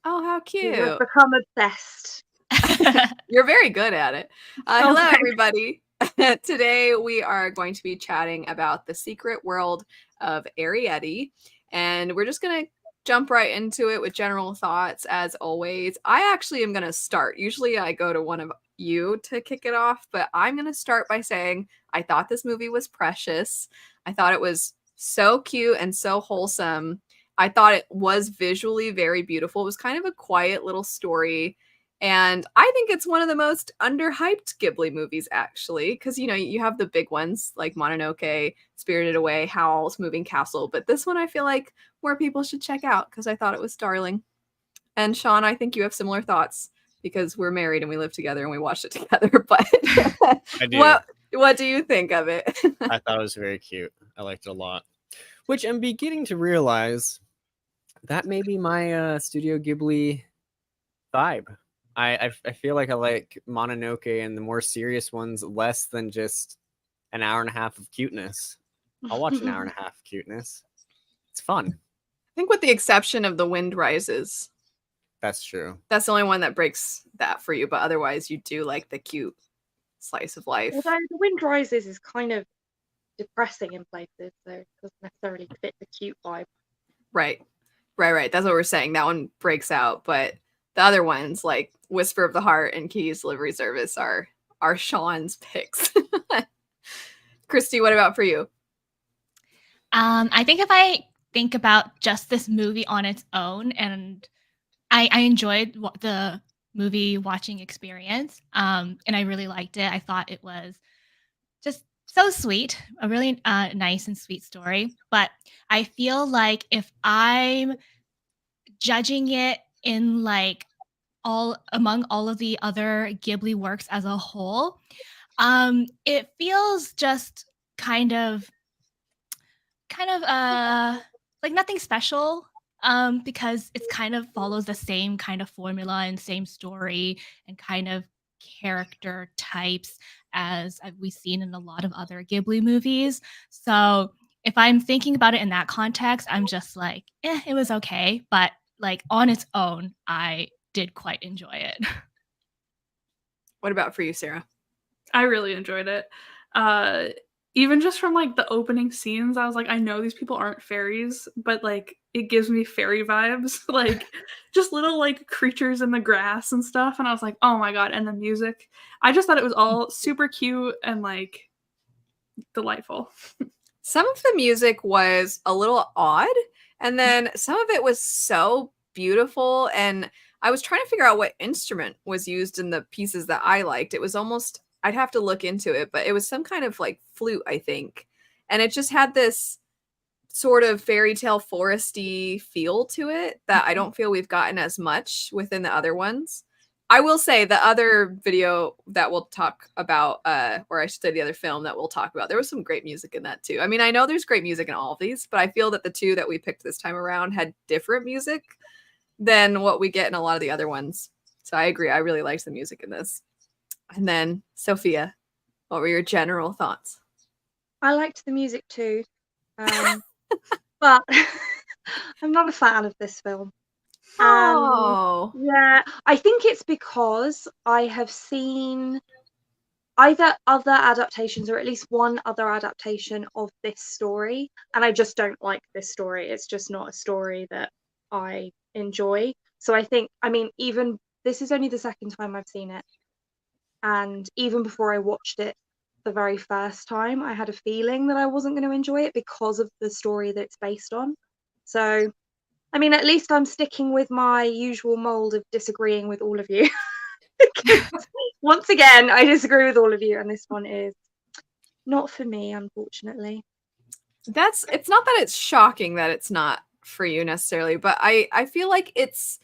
Oh, how We have cute. become obsessed. You're very good at it. Oh, Hello, thanks. everybody. Today we are going to be chatting about the secret world of Arrietty, and we're just going to jump right into it with general thoughts as always. I actually am going to start. Usually I go to one of you to kick it off, but I'm going to start by saying I thought this movie was precious. I thought it was so cute and so wholesome. I thought it was visually very beautiful. It was kind of a quiet little story, and I think it's one of the most underhyped Ghibli movies, actually, because you have the big ones like Mononoke, Spirited Away, Howl's Moving Castle, but this one I feel like more people should check out because I thought it was darling. And Sean, I think you have similar thoughts because we're married and we live together and we watched it together. But I do. what do you think of it? I thought it was very cute. I liked it a lot. Which I'm beginning to realize that may be my Studio Ghibli vibe. I feel like I like Mononoke and the more serious ones less than just an hour and a half of cuteness. I'll watch an hour and a half of cuteness. It's fun. I think with the exception of The Wind Rises. That's true. That's the only one that breaks that for you, but otherwise you do like the cute slice of life. Although The Wind Rises is kind of depressing in places, so it doesn't necessarily fit the cute vibe. Right. That's what we're saying. That one breaks out, but the other ones, like Whisper of the Heart and Keys Delivery Service, are Sean's picks. Christy, what about for you? I think if I think about just this movie on its own, and I enjoyed the movie watching experience, and I really liked it. I thought it was just so sweet, a really nice and sweet story. But I feel like if I'm judging it in like among all of the other Ghibli works as a whole, it feels just kind of like nothing special, because it's kind of follows the same kind of formula and same story and kind of character types as we've seen in a lot of other Ghibli movies. So if I'm thinking about it in that context, I'm just like, it was okay. But like on its own, I did quite enjoy it. What about for you, Sarah? I really enjoyed it. Even just from like the opening scenes, I was like, I know these people aren't fairies, but like it gives me fairy vibes. Like just little like creatures in the grass and stuff. And I was like, oh my God. And the music. I just thought it was all super cute and like delightful. Some of the music was a little odd, and then some of it was so beautiful. And I was trying to figure out what instrument was used in the pieces that I liked. It was almost, I'd have to look into it, but it was some kind of like flute, I think. And it just had this sort of fairy tale foresty feel to it that I don't feel we've gotten as much within the other ones. I will say the other video that we'll talk about, or I should say the other film that we'll talk about, there was some great music in that too. I mean, I know there's great music in all of these, but I feel that the two that we picked this time around had different music than what we get in a lot of the other ones. So I agree. I really liked the music in this. And then, Sophia, what were your general thoughts? I liked the music too, but I'm not a fan of this film. Oh, Yeah, I think it's because I have seen either other adaptations or at least one other adaptation of this story, and I just don't like this story. It's just not a story that I enjoy. So I think, I mean, even this is only the second time I've seen it, and even before I watched it the very first time, I had a feeling that I wasn't going to enjoy it because of the story that it's based on. So I mean, at least I'm sticking with my usual mold of disagreeing with all of you. Once again, I disagree with all of you, and this one is not for me, unfortunately. it's not that it's shocking that it's not for you necessarily, but I feel like it's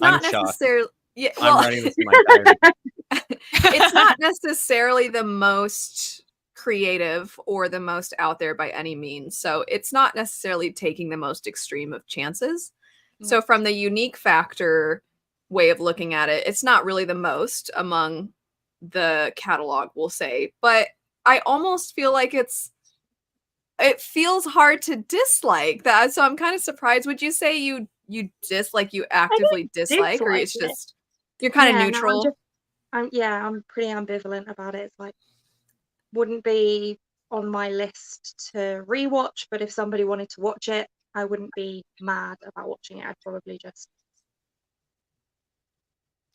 not necessarily. Yeah, well, I'm writing this in my diary. It's not necessarily the most creative or the most out there by any means. So it's not necessarily taking the most extreme of chances. So from the unique factor way of looking at it, it's not really the most among the catalog, we'll say. But I almost feel like it feels hard to dislike that. So I'm kind of surprised. Would you say you you actively dislike, or dislike it's it. just you're kind of Yeah, no, neutral? I'm pretty ambivalent about it. It's like wouldn't be on my list to rewatch, but if somebody wanted to watch it, I wouldn't be mad about watching it. I'd probably just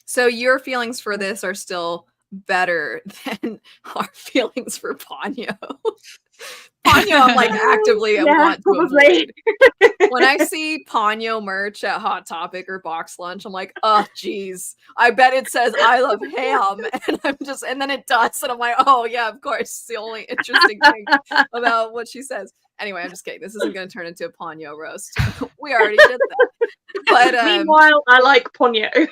So your feelings for this are still better than our feelings for Ponyo. Ponyo, I'm like actively yeah, want to probably. avoid. When I see Ponyo merch at Hot Topic or Box Lunch, I'm like, oh, geez. I bet it says I love ham. And then it does. And I'm like, oh, yeah, of course. It's the only interesting thing about what she says. Anyway, I'm just kidding. This isn't going to turn into a Ponyo roast. We already did that. But meanwhile, I like Ponyo.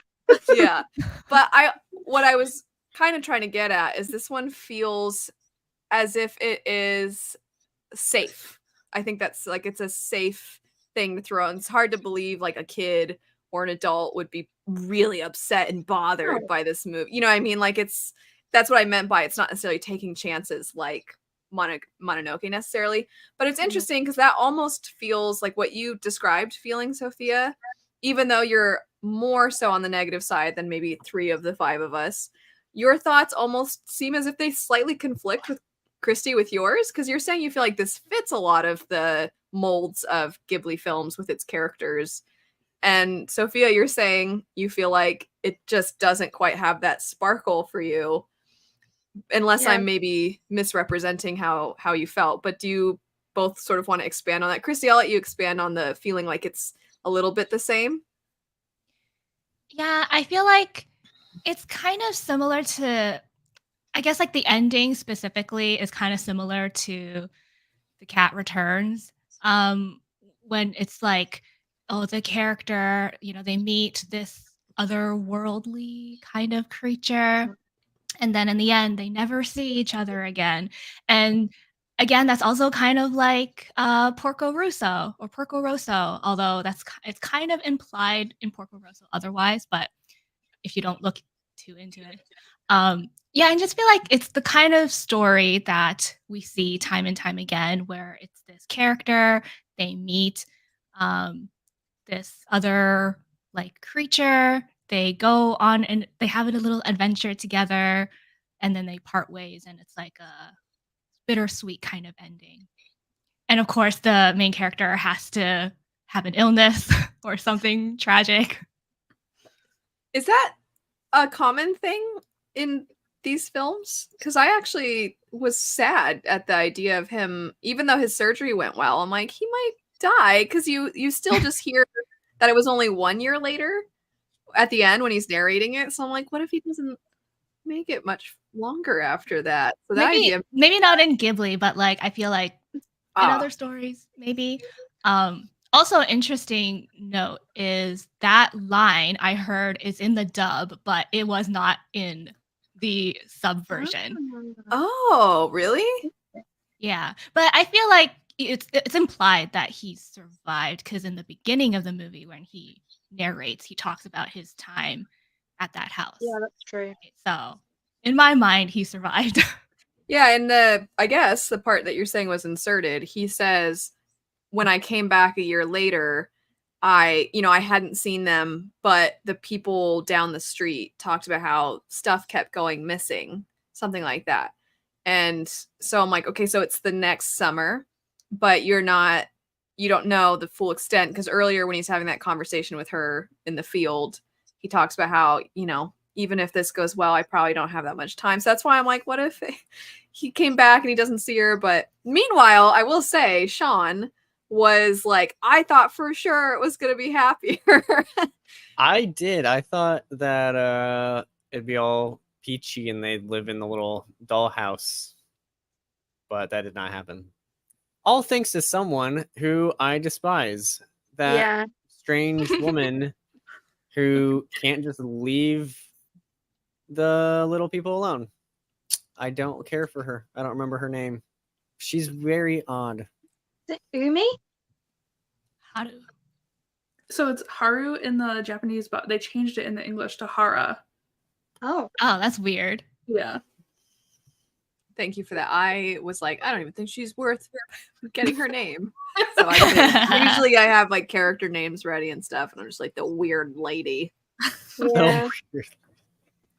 yeah. But what I was kind of trying to get at is this one feels as if it is safe. I think that's like it's a safe thing to throw. And it's hard to believe like a kid or an adult would be really upset and bothered No. by this movie. You know what I mean? Like that's what I meant by it's not necessarily taking chances like Mononoke necessarily. But it's interesting because that almost feels like what you described feeling, Sophia, even though you're more so on the negative side than maybe 3 of the 5 of us. Your thoughts almost seem as if they slightly conflict with Christy with yours, because you're saying you feel like this fits a lot of the molds of Ghibli films with its characters. And Sophia, you're saying you feel like it just doesn't quite have that sparkle for you, unless Yeah. I'm maybe misrepresenting how you felt. But do you both sort of want to expand on that? Christy, I'll let you expand on the feeling like it's a little bit the same. Yeah, I feel like it's kind of similar to, I guess, like the ending specifically is kind of similar to The Cat Returns. When it's like, oh, the character, they meet this otherworldly kind of creature, and then in the end, they never see each other again. And again, that's also kind of like Porco Rosso, although it's kind of implied in Porco Rosso otherwise, but if you don't look too into it. Yeah, I just feel like it's the kind of story that we see time and time again where it's this character, they meet this other like creature, they go on and they have a little adventure together, and then they part ways, and it's like a bittersweet kind of ending. And of course, the main character has to have an illness or something tragic. Is that a common thing in these films? Because I actually was sad at the idea of him, even though his surgery went well. I'm like, he might die, because you still just hear that it was only 1 year later at the end when he's narrating it. So I'm like, what if he doesn't make it much longer after that? So that idea, Maybe not in Ghibli, but like I feel like in other stories, maybe. Also, an interesting note is that line I heard is in the dub, but it was not in the sub version. Oh, really? Yeah, but I feel like it's implied that he survived, because in the beginning of the movie, when he narrates, he talks about his time at that house. Yeah, that's true. So, in my mind, he survived. Yeah, and I guess the part that you're saying was inserted. He says, when I came back a year later, I hadn't seen them, but the people down the street talked about how stuff kept going missing, something like that. And so I'm like, okay, so it's the next summer, but you don't know the full extent, because earlier when he's having that conversation with her in the field, he talks about how, even if this goes well, I probably don't have that much time. So that's why I'm like, what if he came back and he doesn't see her? But meanwhile, I will say Sean was like, I thought for sure it was going to be happier. I did. I thought that it'd be all peachy and they'd live in the little dollhouse, but that did not happen. All thanks to someone who I despise. That strange woman who can't just leave the little people alone. I don't care for her. I don't remember her name. She's very odd. Is it Umi? Haru. So it's Haru in the Japanese, but they changed it in the English to Hara. Oh, that's weird. Yeah. Thank you for that. I was like, I don't even think she's worth getting her name. So I did. Usually I have like character names ready and stuff, and I'm just like the weird lady. Yeah.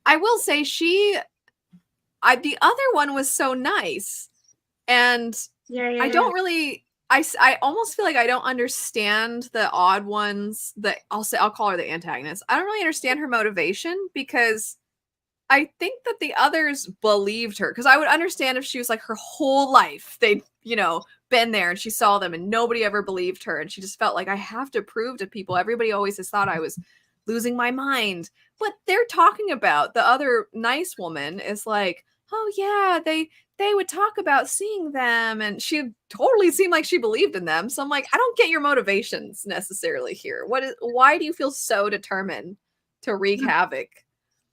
I will say the other one was so nice, and Yeah. I don't really. I almost feel like I don't understand the odd ones. That I'll call her the antagonist. I don't really understand her motivation because I think that the others believed her, because I would understand if she was like her whole life they'd been there and she saw them and nobody ever believed her, and she just felt like, I have to prove to people. Everybody always has thought I was losing my mind. But they're talking about the other nice woman is like, oh yeah, they would talk about seeing them, and she totally seemed like she believed in them. So I'm like, I don't get your motivations necessarily here. Why do you feel so determined to wreak havoc?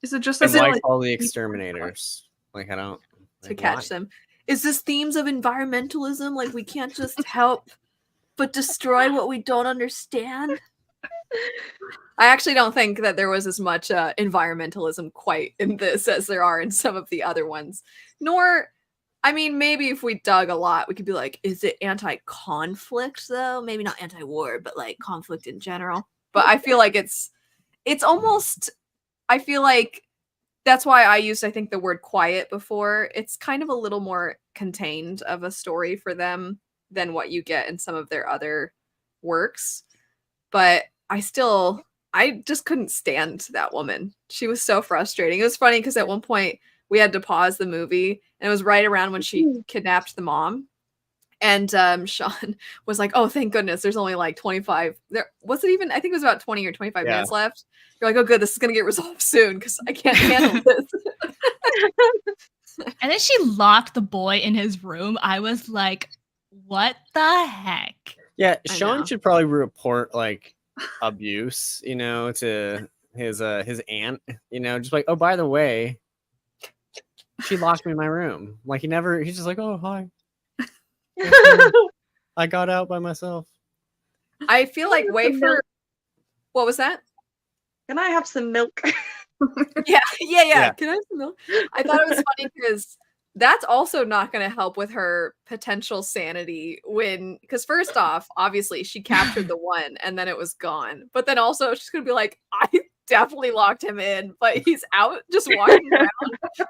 Is it just I that like all the exterminators. Like, I don't to catch them? Is this themes of environmentalism? Like, we can't just help but destroy what we don't understand? I actually don't think that there was as much environmentalism quite in this as there are in some of the other ones. Nor, I mean, maybe if we dug a lot, we could be like, is it anti-conflict though? Maybe not anti-war, but like conflict in general. But I feel like it's almost, I feel like that's why I used, I think, the word quiet before. It's kind of a little more contained of a story for them than what you get in some of their other works. But I just couldn't stand that woman. She was so frustrating. It was funny because at one point we had to pause the movie, and it was right around when she kidnapped the mom. And Sean was like, oh, thank goodness, there's only like 25. There was it even, I think it was about 20 or 25 minutes left. You're like, oh, good, this is going to get resolved soon because I can't handle this. And then she locked the boy in his room. I was like, what the heck? Yeah, I Sean know. should probably report like abuse, to his aunt, just like, oh, by the way, she locked me in my room. Like he's just like, oh, hi. I got out by myself. I feel like what was that? Can I have some milk? Yeah. Yeah. Can I have some milk? I thought it was funny because that's also not going to help with her potential sanity because first off, obviously she captured the one and then it was gone. But then also she's going to be like, I definitely locked him in, but he's out just walking around.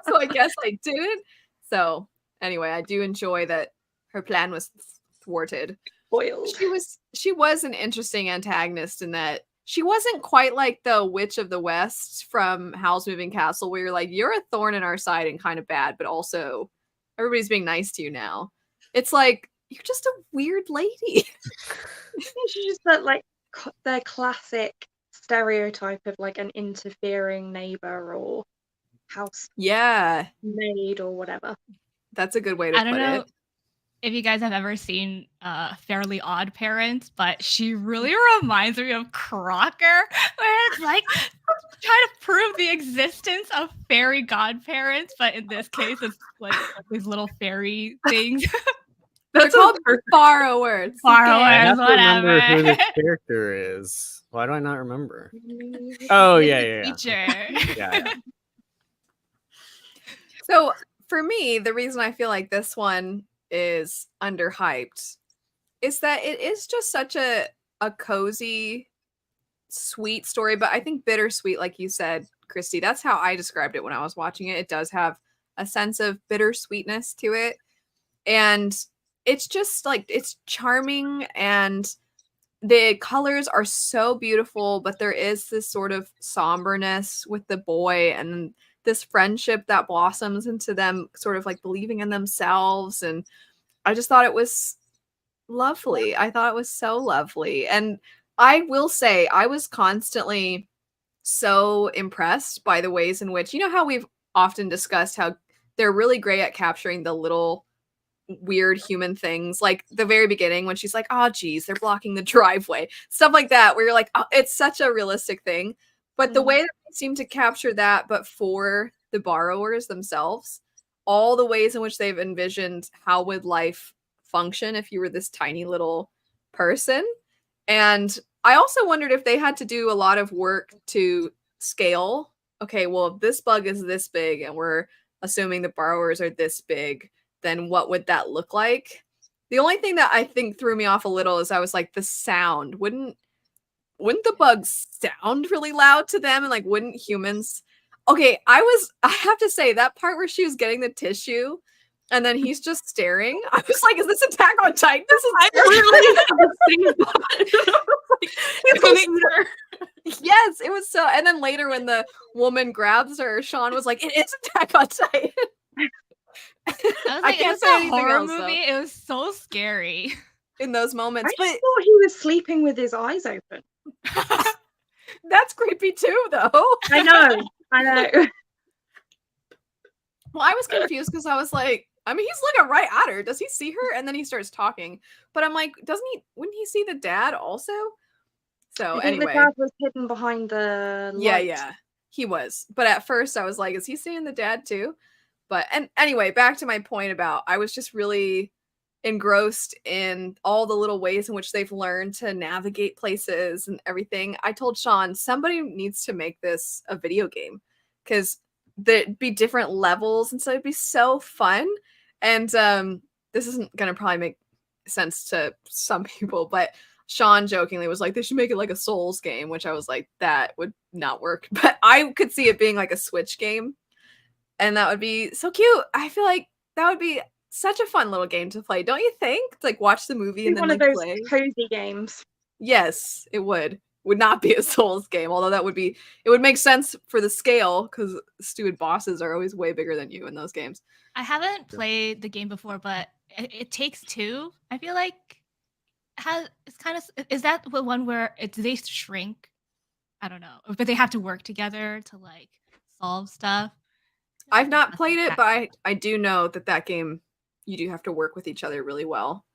So I guess I didn't. So anyway, I do enjoy that her plan was thwarted. Spoiled. She was an interesting antagonist in that she wasn't quite like the Witch of the West from Howl's Moving Castle, where you're like, you're a thorn in our side and kind of bad, but also everybody's being nice to you now. It's like, you're just a weird lady. She's just that like their classic stereotype of like an interfering neighbor or house maid or whatever. That's a good way to put it. I don't know if you guys have ever seen Fairly Odd Parents, but she really reminds me of Crocker, where it's like trying to prove the existence of fairy godparents, but in this case, it's like these little fairy things. They're called borrowers. I have to Whatever. remember who this character is. Why do I not remember? Oh, yeah. Teacher. Yeah. So for me, the reason I feel like this one is underhyped is that it is just such a cozy, sweet story, but I think bittersweet, like you said, Christy. That's how I described it when I was watching it. It does have a sense of bittersweetness to it, and it's just like, it's charming, and the colors are so beautiful, but there is this sort of somberness with the boy and this friendship that blossoms into them sort of like believing in themselves. And I just thought it was lovely. I thought it was so lovely. And I will say, I was constantly so impressed by the ways in which, how we've often discussed how they're really great at capturing the little weird human things, like the very beginning when she's like, oh geez, they're blocking the driveway, stuff like that, where you're like, oh, it's such a realistic thing. But the way that they seem to capture that, but for the borrowers themselves, all the ways in which they've envisioned how would life function if you were this tiny little person. And I also wondered if they had to do a lot of work to scale. Okay, well, this bug is this big and we're assuming the borrowers are this big, then what would that look like? The only thing that I think threw me off a little is I was like, the sound. Wouldn't the bugs sound really loud to them? And like, wouldn't humans? Okay, I have to say that part where she was getting the tissue and then he's just staring. I was like, is this Attack on Titan? This is Literally had the same thought. Yes, it was so. And then later when the woman grabs her, Sean was like, it is Attack on Titan. I was like, can't it's say a anything horror else, though. movie. It was so scary. In those moments. I But thought he was sleeping with his eyes open. that's creepy too, though. I know. Well, I was confused because I was like, I mean, he's looking right at her. Does he see her? And then he starts talking. But I'm like, wouldn't he see the dad also? So I think anyway. the dad was hidden behind the light. Yeah, he was. But at first I was like, is he seeing the dad too? But and anyway, back to my point about I was just really engrossed in all the little ways in which they've learned to navigate places and everything. I told Sean, somebody needs to make this a video game because there'd be different levels and so it'd be so fun. And this isn't gonna probably make sense to some people, but Sean jokingly was like, they should make it like a Souls game, which I was like, that would not work. But I could see it being like a Switch game. And that would be so cute. I feel like that would be such a fun little game to play, don't you think? To like watch the movie and then One of like those play. cozy games. Yes, it would. Would not be a Souls game, although it would make sense for the scale because stupid bosses are always way bigger than you in those games. I haven't played the game before, but it Takes Two. I feel like it's kind of, is that the one where do they shrink? I don't know, but they have to work together to like solve stuff. I've not played it, but I do know that game you do have to work with each other really well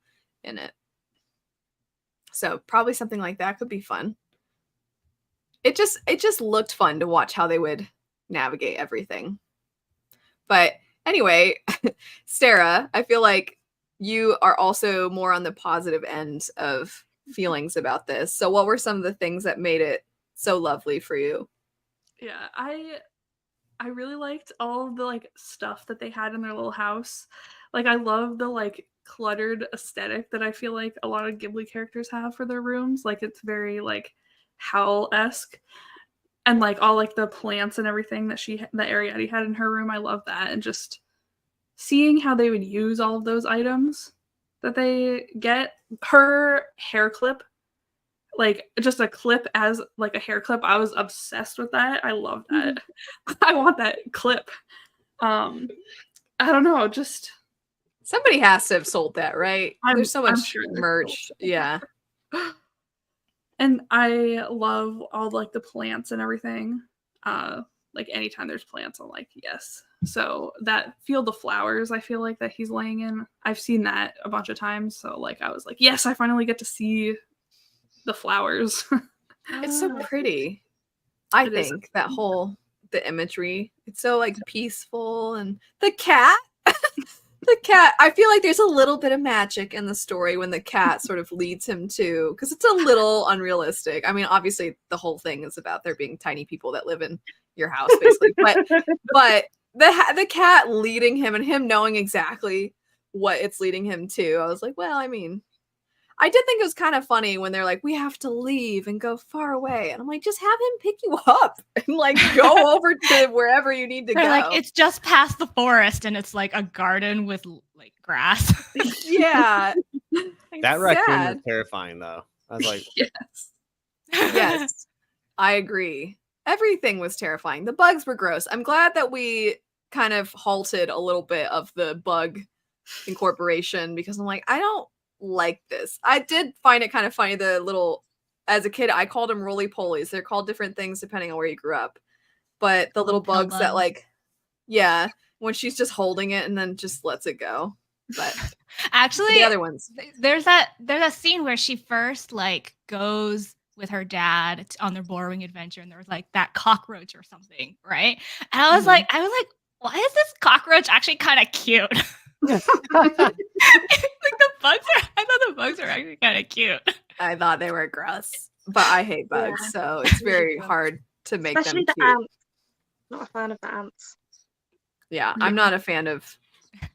in it. So probably something like that could be fun. It just looked fun to watch how they would navigate everything. But anyway, Sarah, I feel like you are also more on the positive end of feelings about this. So what were some of the things that made it so lovely for you? Yeah, I really liked all of the like stuff that they had in their little house. Like I love the like cluttered aesthetic that I feel like a lot of Ghibli characters have for their rooms. Like it's very like Howl-esque. And like all like the plants and everything that Arrietty had in her room. I love that. And just seeing how they would use all of those items that they get. Her hair clip, like just a clip as like a hair clip. I was obsessed with that. I love that. I want that clip. I don't know, just somebody has to have sold that, right? There's so much sure merch. Yeah. And I love all like the plants and everything. Like anytime there's plants, I'm like, yes. So that field of flowers, I feel like that he's laying in, I've seen that a bunch of times. So like I was like, yes, I finally get to see the flowers. It's so pretty. I think that the imagery, it's so like peaceful. And the cat, I feel like there's a little bit of magic in the story when the cat sort of leads him to, because it's a little unrealistic. I mean, obviously the whole thing is about there being tiny people that live in your house, basically. but the cat leading him and him knowing exactly what it's leading him to, I was like, well, I mean, I did think it was kind of funny when they're like, we have to leave and go far away. And I'm like, just have him pick you up and like go over to wherever you need to go. Like, it's just past the forest and it's like a garden with like grass. Yeah. That raccoon was terrifying though. I was like, yes, I agree. Everything was terrifying. The bugs were gross. I'm glad that we kind of halted a little bit of the bug incorporation because I'm like, I don't like this. I did find it kind of funny. As a kid, I called them roly-polies. They're called different things depending on where you grew up. But the little bugs that like, yeah, when she's just holding it and then just lets it go. But actually, the other ones, there's that scene where she first like goes with her dad on their borrowing adventure, and there was like that cockroach or something, right? And I was like, why is this cockroach actually kind of cute? Like I thought the bugs are actually kind of cute. I thought they were gross, but I hate bugs, so it's very hard to make Especially them cute. the ants. Not a fan of the ants. Yeah, I'm not a fan of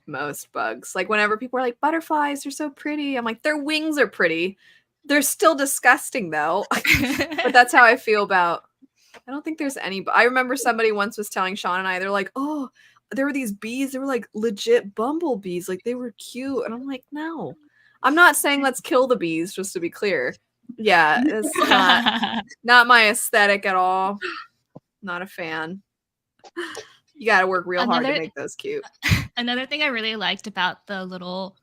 most bugs. Like whenever people are like butterflies are so pretty, I'm like their wings are pretty. They're still disgusting though. But that's how I feel about. I don't think there's any. I remember somebody once was telling Sean and I, they're like, oh, there were these bees. They were like legit bumblebees. Like they were cute. And I'm like, no, I'm not saying let's kill the bees. Just to be clear. Yeah, it's not my aesthetic at all. Not a fan. You got to work real hard to make those cute. Another thing I really liked about the little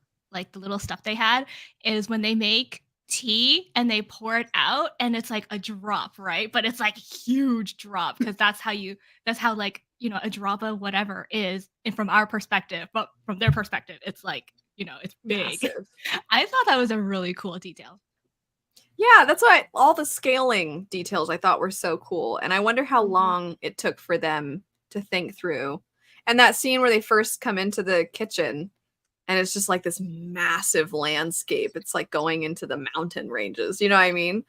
stuff they had is when they make tea and they pour it out and it's like a drop, right? But it's like a huge drop because that's how like, you know, a drop of whatever is and from our perspective, but from their perspective, it's like, you know, it's big. Massive. I thought that was a really cool detail. Yeah, that's why all the scaling details I thought were so cool. And I wonder how long it took for them to think through. And that scene where they first come into the kitchen and it's just like this massive landscape. It's like going into the mountain ranges. You know what I mean?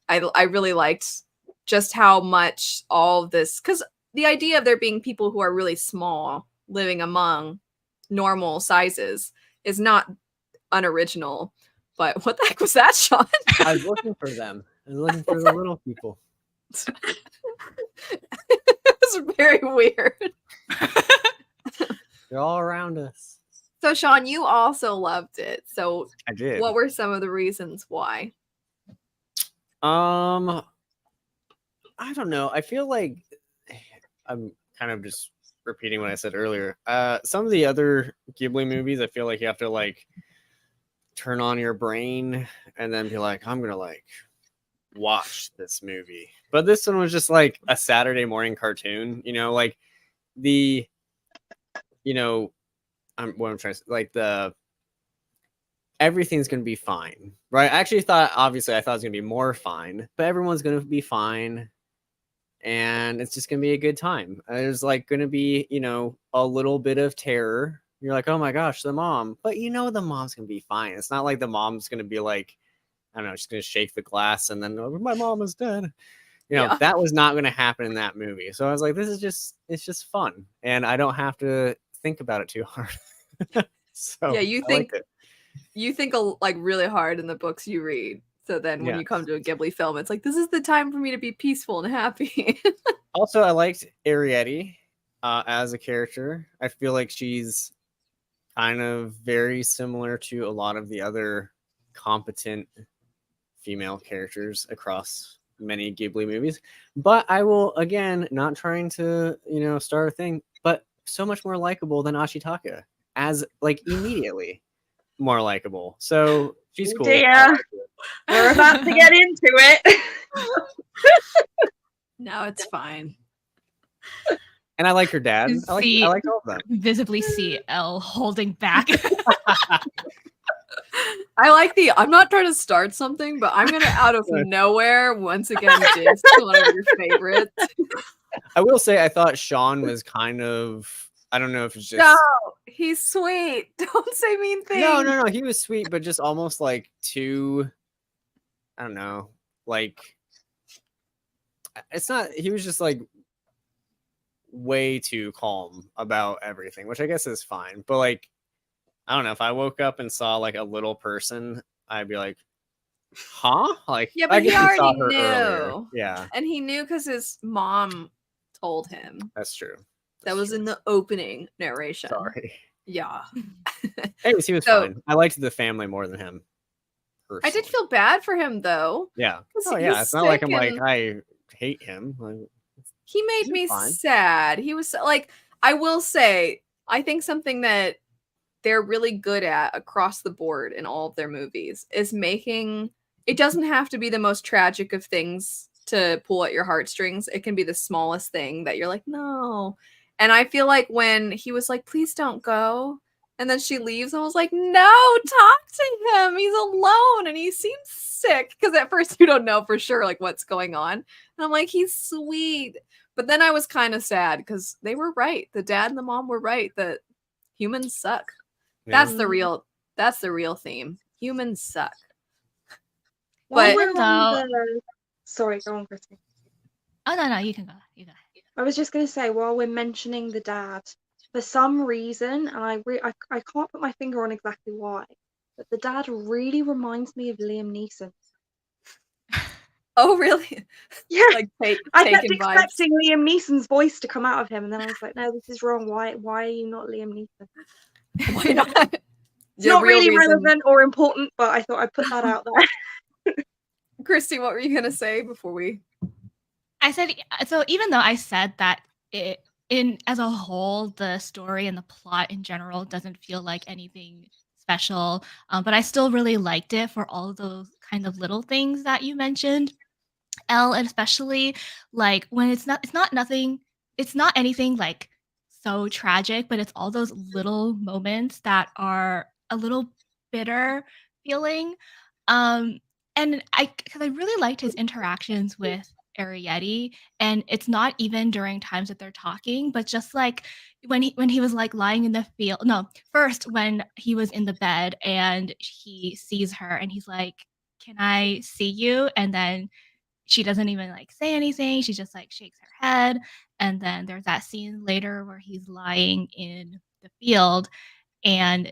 I really liked just how much all of this, because the idea of there being people who are really small living among normal sizes is not unoriginal. But what the heck was that, Sean? I was looking for them. I was looking for the little people. It was very weird. They're all around us. So, Sean, you also loved it. So I did. What were some of the reasons why? I don't know. I feel like I'm kind of just repeating what I said earlier. Some of the other Ghibli movies, I feel like you have to like turn on your brain and then be like, I'm gonna like watch this movie. But this one was just like a Saturday morning cartoon, you know, like the, you know, what I'm trying to say, like the everything's gonna be fine, right? I actually thought, obviously, I thought it was gonna be more fine, but everyone's gonna be fine, and it's just gonna be a good time. There's like gonna be, you know, a little bit of terror. You're like, oh my gosh, the mom, but you know the mom's gonna be fine. It's not like the mom's gonna be like, I don't know, she's gonna shake the glass and then, oh, my mom is dead. You know, that was not gonna happen in that movie. So I was like, it's just fun, and I don't have to think about it too hard. So yeah, you think like really hard in the books you read. So then when you come to a Ghibli film, it's like, this is the time for me to be peaceful and happy. Also, I liked Arrietty as a character. I feel like she's kind of very similar to a lot of the other competent female characters across many Ghibli movies. But I will, again, not trying to, you know, start a thing, but so much more likable than Ashitaka, as like immediately more likable. So she's cool. Dear. We're about to get into it. No, it's fine. And I like her dad. I like all of them. Visibly see Elle holding back. I like I'm not trying to start something, but I'm gonna out of nowhere once again diss one of your favorites. I will say I thought Sean was kind of, I don't know if it's just, no, he's sweet. Don't say mean things. No, he was sweet, but just almost like too, I don't know, like it's not, he was just like way too calm about everything, which I guess is fine. But like, I don't know, if I woke up and saw like a little person, I'd be like, huh? Like, yeah, but he already knew. Earlier. Yeah. And he knew because his mom told him. That's true. That was in the opening narration. Sorry. Yeah. Anyways, he was fine. I liked the family more than him. Personally. I did feel bad for him though. Yeah. Oh yeah. It's not like I'm like, I hate him. Like, he made me sad. He was like, I will say, I think something that they're really good at across the board in all of their movies is making, it doesn't have to be the most tragic of things to pull at your heartstrings. It can be the smallest thing that you're like, no. And I feel like when he was like, please don't go. And then she leaves, I was like, no, talk to him. He's alone and he seems sick. Because at first you don't know for sure like what's going on. And I'm like, he's sweet. But then I was kind of sad because they were right. The dad and the mom were right that humans suck. Yeah. That's the real theme. Humans suck. But sorry, go on, Christy. Oh no, you can go. You go. I was just going to say, while we're mentioning the dad, for some reason, and I can't put my finger on exactly why, but the dad really reminds me of Liam Neeson. Oh, really? Yeah, Like I kept taken vibes. expecting Liam Neeson's voice to come out of him, and then I was like, no, this is wrong. Why are you not Liam Neeson? Why not? It's not really relevant or important, but I thought I'd put that out there. Christy, what were you gonna say before we? I said, so even though I said that as a whole, the story and the plot in general doesn't feel like anything special, but I still really liked it for all of those kind of little things that you mentioned, Elle, and especially like when it's not anything like so tragic, but it's all those little moments that are a little bitter feeling. And because I really liked his interactions with Arrietty, and it's not even during times that they're talking, but just like when he was like lying in the field. No, first when he was in the bed and he sees her and he's like, "Can I see you?" And then she doesn't even like say anything. She just like shakes her head. And then there's that scene later where he's lying in the field and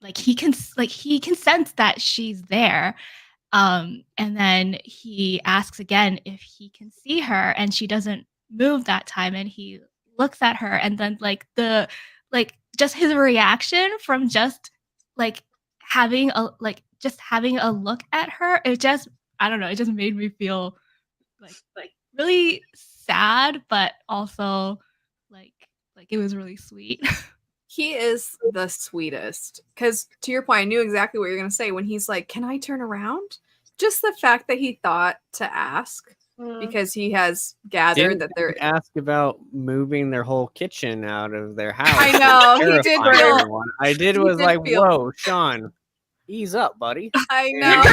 like he can sense that she's there. And then he asks again if he can see her, and she doesn't move that time, and he looks at her, and then just his reaction from just like having a look at her, it just, I don't know, it just made me feel like really sad, but also like it was really sweet. He is the sweetest. Because to your point, I knew exactly what you're going to say when he's like, "Can I turn around?" Just the fact that he thought to ask, because he has gathered that they're ask about moving their whole kitchen out of their house. I know he did feel. Everyone. I did was did like, feel- whoa, Sean, ease up, buddy. I know.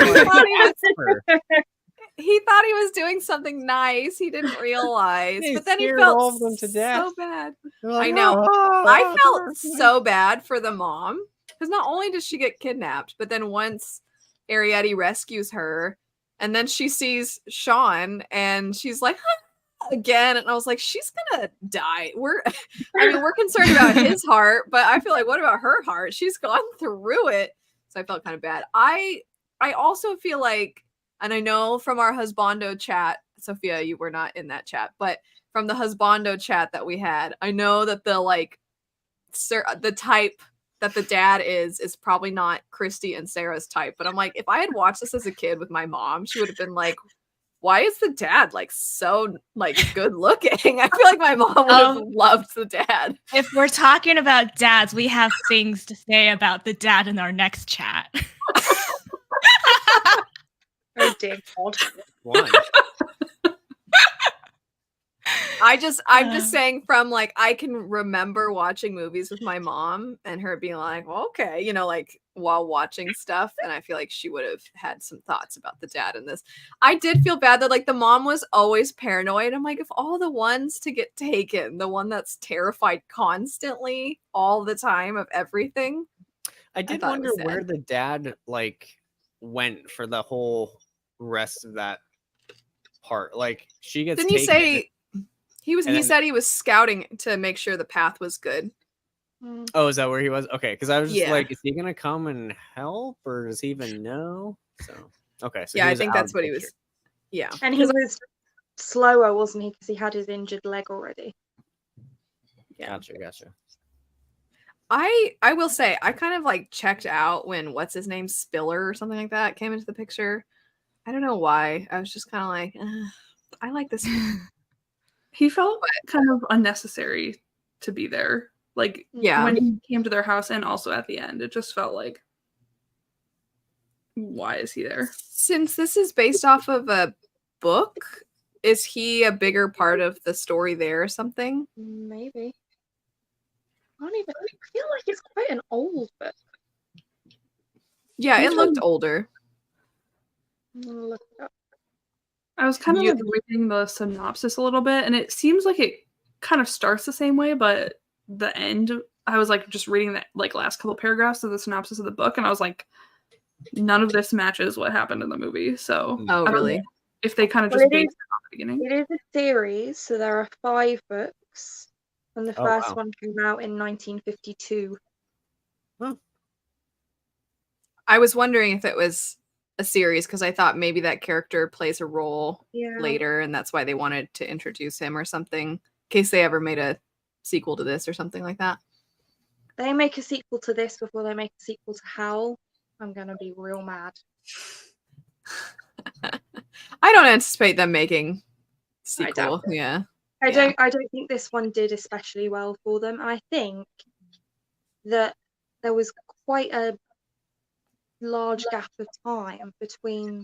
He thought he was doing something nice. He didn't realize, but then he felt all of them to death. So bad. Like, I know. "Oh, I felt so bad for the mom because not only does she get kidnapped, but then once Arrietty rescues her, and then she sees Sean, and she's like, "Huh," again, and I was like, she's gonna die. We're concerned about his heart, but I feel like, what about her heart? She's gone through it, so I felt kind of bad. I also feel like. And I know from our husbando chat, Sophia, you were not in that chat, but from the husbando chat that we had, I know that the type that the dad is probably not Christy and Sarah's type. But I'm like, if I had watched this as a kid with my mom, she would have been like, "Why is the dad like so like good looking?" I feel like my mom would have loved the dad. If we're talking about dads, we have things to say about the dad in our next chat. Oh dear God. Why? I'm just saying from like I can remember watching movies with my mom and her being like, well, okay, you know, like while watching stuff, and I feel like she would have had some thoughts about the dad in this. I did feel bad that like the mom was always paranoid. I'm like, if all the ones to get taken, the one that's terrified constantly all the time of everything. I did wonder where the dad like went for the whole rest of that part. Like she gets Didn't you say he said he was scouting to make sure the path was good? Oh, is that where he was? Okay, because I was just Yeah. like, is he gonna come and help, or does he even know? So okay, so yeah, I think that's what he was. Yeah, and he was slower, wasn't he? Because he had his injured leg already. Yeah. Gotcha. I will say I kind of like checked out when what's his name, Spiller or something like that, came into the picture. I don't know why. I was just kind of like, I like this. He felt kind of unnecessary to be there. Like, yeah, when he came to their house and also at the end, it just felt like, why is he there? Since this is based off of a book, is he a bigger part of the story there or something? Maybe. I feel like it's quite an old book. Yeah, it looked older. I'm gonna look it up. I was kind of like reading the synopsis a little bit, and it seems like it kind of starts the same way, but the end, I was like just reading that like last couple paragraphs of the synopsis of the book, and I was like, none of this matches what happened in the movie. So Oh, really? If they kind of just based it on the beginning. It is a series, so there are 5 books. and the Oh, first wow. one came out in 1952. I was wondering if it was a series because I thought maybe that character plays a role Yeah. later, and that's why they wanted to introduce him or something, in case they ever made a sequel to this or something like that. They make a sequel to this before they make a sequel to Howl. I'm gonna be real mad. I don't anticipate them making I doubt sequel. Yeah. I Yeah. don't think this one did especially well for them. And I think that there was quite a large gap of time between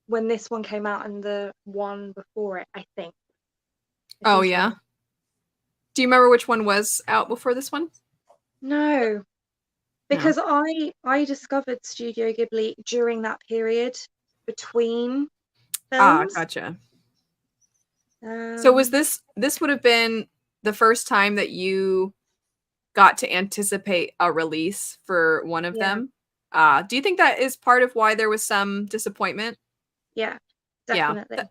when this one came out and the one before it, I think. I Oh seem to yeah. remember. Do you remember which one was out before this one? No. Because I discovered Studio Ghibli during that period between films. Gotcha. So was this would have been the first time that you got to anticipate a release for one of Yeah. them? Do you think that is part of why there was some disappointment? Yeah, Yeah, definitely. that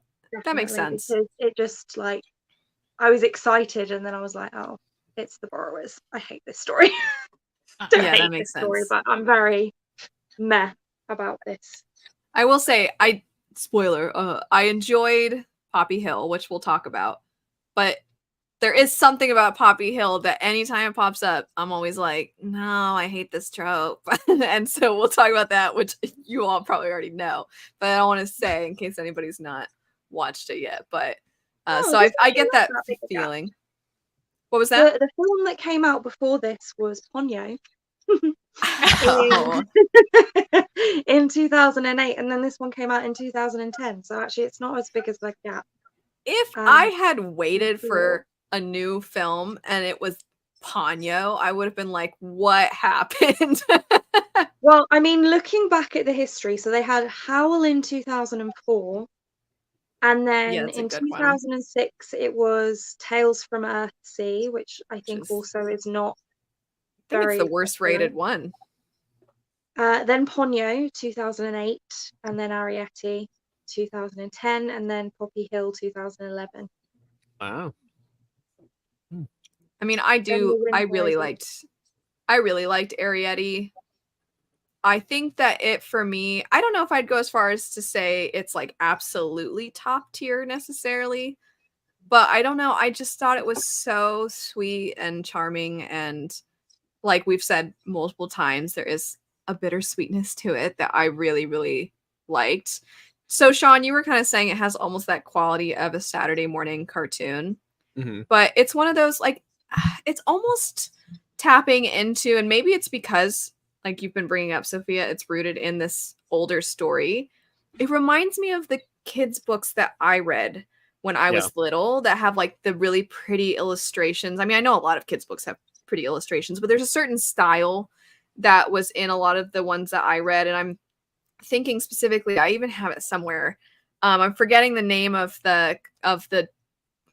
makes Definitely, sense. because it just like I was excited and then I was like, oh, it's The Borrowers. I hate this story. Don't Yeah, hate that makes this story, sense. but I'm very meh about this. I will say, spoiler, I enjoyed Poppy Hill, which we'll talk about, but there is something about Poppy Hill that anytime it pops up, I'm always like, no, I hate this trope. And so we'll talk about that, which you all probably already know, but I don't want to say in case anybody's not watched it yet. But so this I actually get not that big a gap. feeling. What was that? The film that came out before this was Ponyo Oh. in 2008, and then this one came out in 2010. So actually, it's not as big as the gap. If I had waited for a new film and it was Ponyo, I would have been like, what happened? Well, I mean, looking back at the history, so they had Howl in 2004, and Yeah, then it's a in good one. 2006 it was Tales from Earthsea, which I think is- also is not I think very it's the worst popular. rated one. Then Ponyo 2008, and then Arrietty 2010, and then Poppy Hill 2011. Wow. I mean, Then The Wind I really Rises. liked Arrietty. I think that it for me, I don't know if I'd go as far as to say it's like absolutely top tier necessarily, but I don't know. I just thought it was so sweet and charming, and like we've said multiple times, there is a bittersweetness to it that I really, really liked. So, Sean, you were kind of saying it has almost that quality of a Saturday morning cartoon, but it's one of those like it's almost tapping into, and maybe it's because like you've been bringing up, Sophia, it's rooted in this older story. It reminds me of the kids' books that I read when I was little that have like the really pretty illustrations. I mean, I know a lot of kids' books have pretty illustrations, but there's a certain style that was in a lot of the ones that I read. And I'm thinking specifically, I even have it somewhere. I'm forgetting the name of the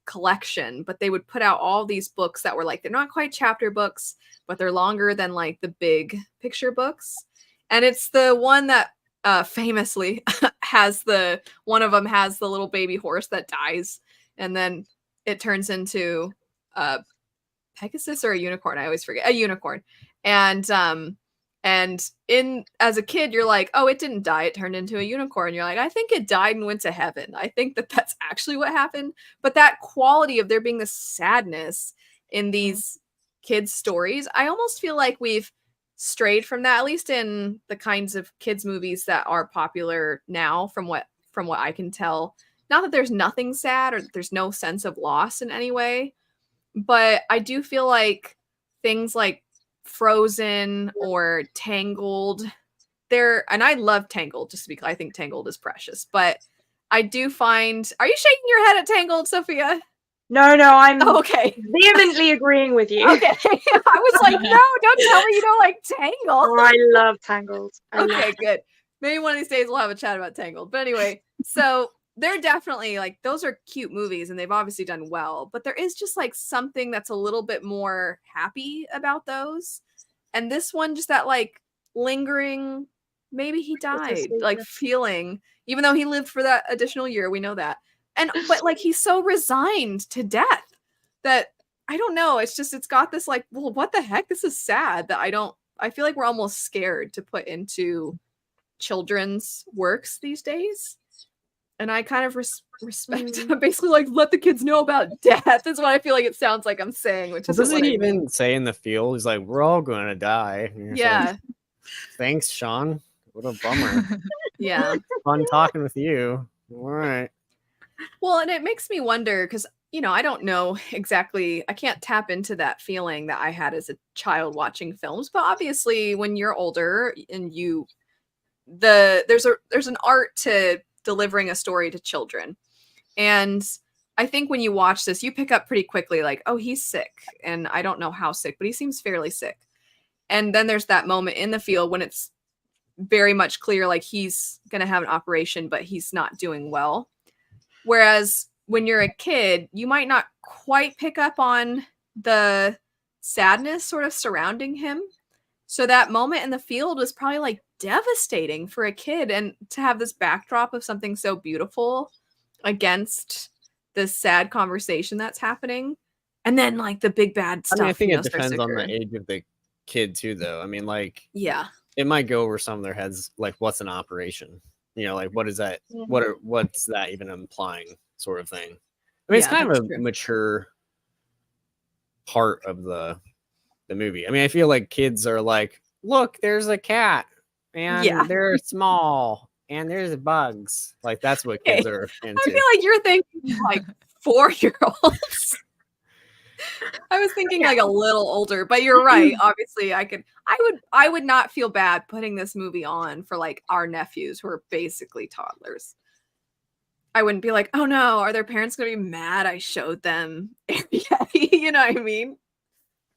collection, but they would put out all these books that were like, they're not quite chapter books, but they're longer than like the big picture books. And it's the one that famously has one of them has the little baby horse that dies, and then it turns into a Pegasus or a unicorn. I always forget. A unicorn. And in as a kid, you're like, oh, it didn't die. It turned into a unicorn. You're like, I think it died and went to heaven. I think that that's actually what happened. But that quality of there being this sadness in these kids' stories, I almost feel like we've strayed from that, at least in the kinds of kids' movies that are popular now, from what I can tell. Not that there's nothing sad or there's no sense of loss in any way, but I do feel like things like Frozen or Tangled, and I love Tangled, just because I think Tangled is precious, but I do find, are you shaking your head at Tangled, Sophia? No, I'm okay. vehemently agreeing with you. Okay. I was like, no, don't tell me you don't like Tangled. Oh, I love Tangled. Okay, good. Maybe one of these days we'll have a chat about Tangled. But anyway, so they're definitely like, those are cute movies and they've obviously done well, but there is just like something that's a little bit more happy about those. And this one, just that like lingering, maybe he died, like feeling, even though he lived for that additional year, we know that. But like he's so resigned to death that I don't know. It's just, it's got this like, well, what the heck? This is sad that I feel like we're almost scared to put into children's works these days. And I kind of respect basically like let the kids know about death is what I feel like it sounds like I'm saying, which is doesn't he even say in the field, he's like, we're all going to die. Yeah. Like, thanks, Sean. What a bummer. Yeah. Fun talking with you. All right. Well, and it makes me wonder because, you know, I don't know exactly, I can't tap into that feeling that I had as a child watching films, but obviously when you're older and there's an art to delivering a story to children. And I think when you watch this, you pick up pretty quickly like, oh, he's sick. And I don't know how sick, but he seems fairly sick. And then there's that moment in the field when it's very much clear like he's going to have an operation, but he's not doing well. Whereas when you're a kid, you might not quite pick up on the sadness sort of surrounding him. So that moment in the field was probably like devastating for a kid, and to have this backdrop of something so beautiful against this sad conversation that's happening, and then like the big bad stuff. I think it depends on the age of the kid too, though. I mean, like, yeah, it might go over some of their heads, like, what's an operation? You know, like, what is that? What's that even implying, sort of thing? I mean, it's kind of a mature part of the movie. I mean, I feel like kids are like, look, there's a cat, and they're small, and there's bugs. Like, that's what kids are into. I feel like you're thinking like 4-year-olds. I was thinking like a little older, but you're right. Obviously, I would not feel bad putting this movie on for like our nephews who are basically toddlers. I wouldn't be like, oh no, are their parents gonna be mad I showed them Arrietty? You know what I mean?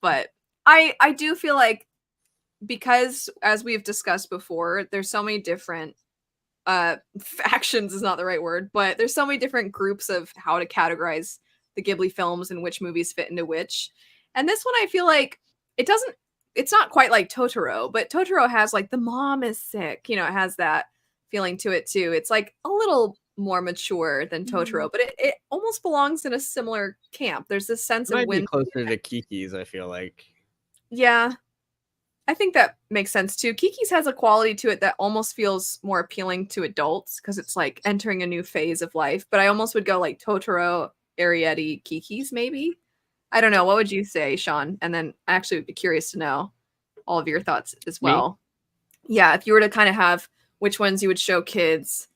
But I do feel like, because as we've discussed before, there's so many different factions is not the right word, but there's so many different groups of how to categorize the Ghibli films and which movies fit into which. And this one, I feel like it's not quite like Totoro, but Totoro has like the mom is sick, you know, it has that feeling to it too. It's like a little more mature than Totoro, but it almost belongs in a similar camp. There's this sense of be closer to Kiki's, I feel like. Yeah, I think that makes sense too. Kiki's has a quality to it that almost feels more appealing to adults because it's like entering a new phase of life. But I almost would go like Totoro, Arrietty, Kiki's maybe. I don't know. What would you say, Sean? And then I actually would be curious to know all of your thoughts as well. Me? Yeah, if you were to kind of have which ones you would show kids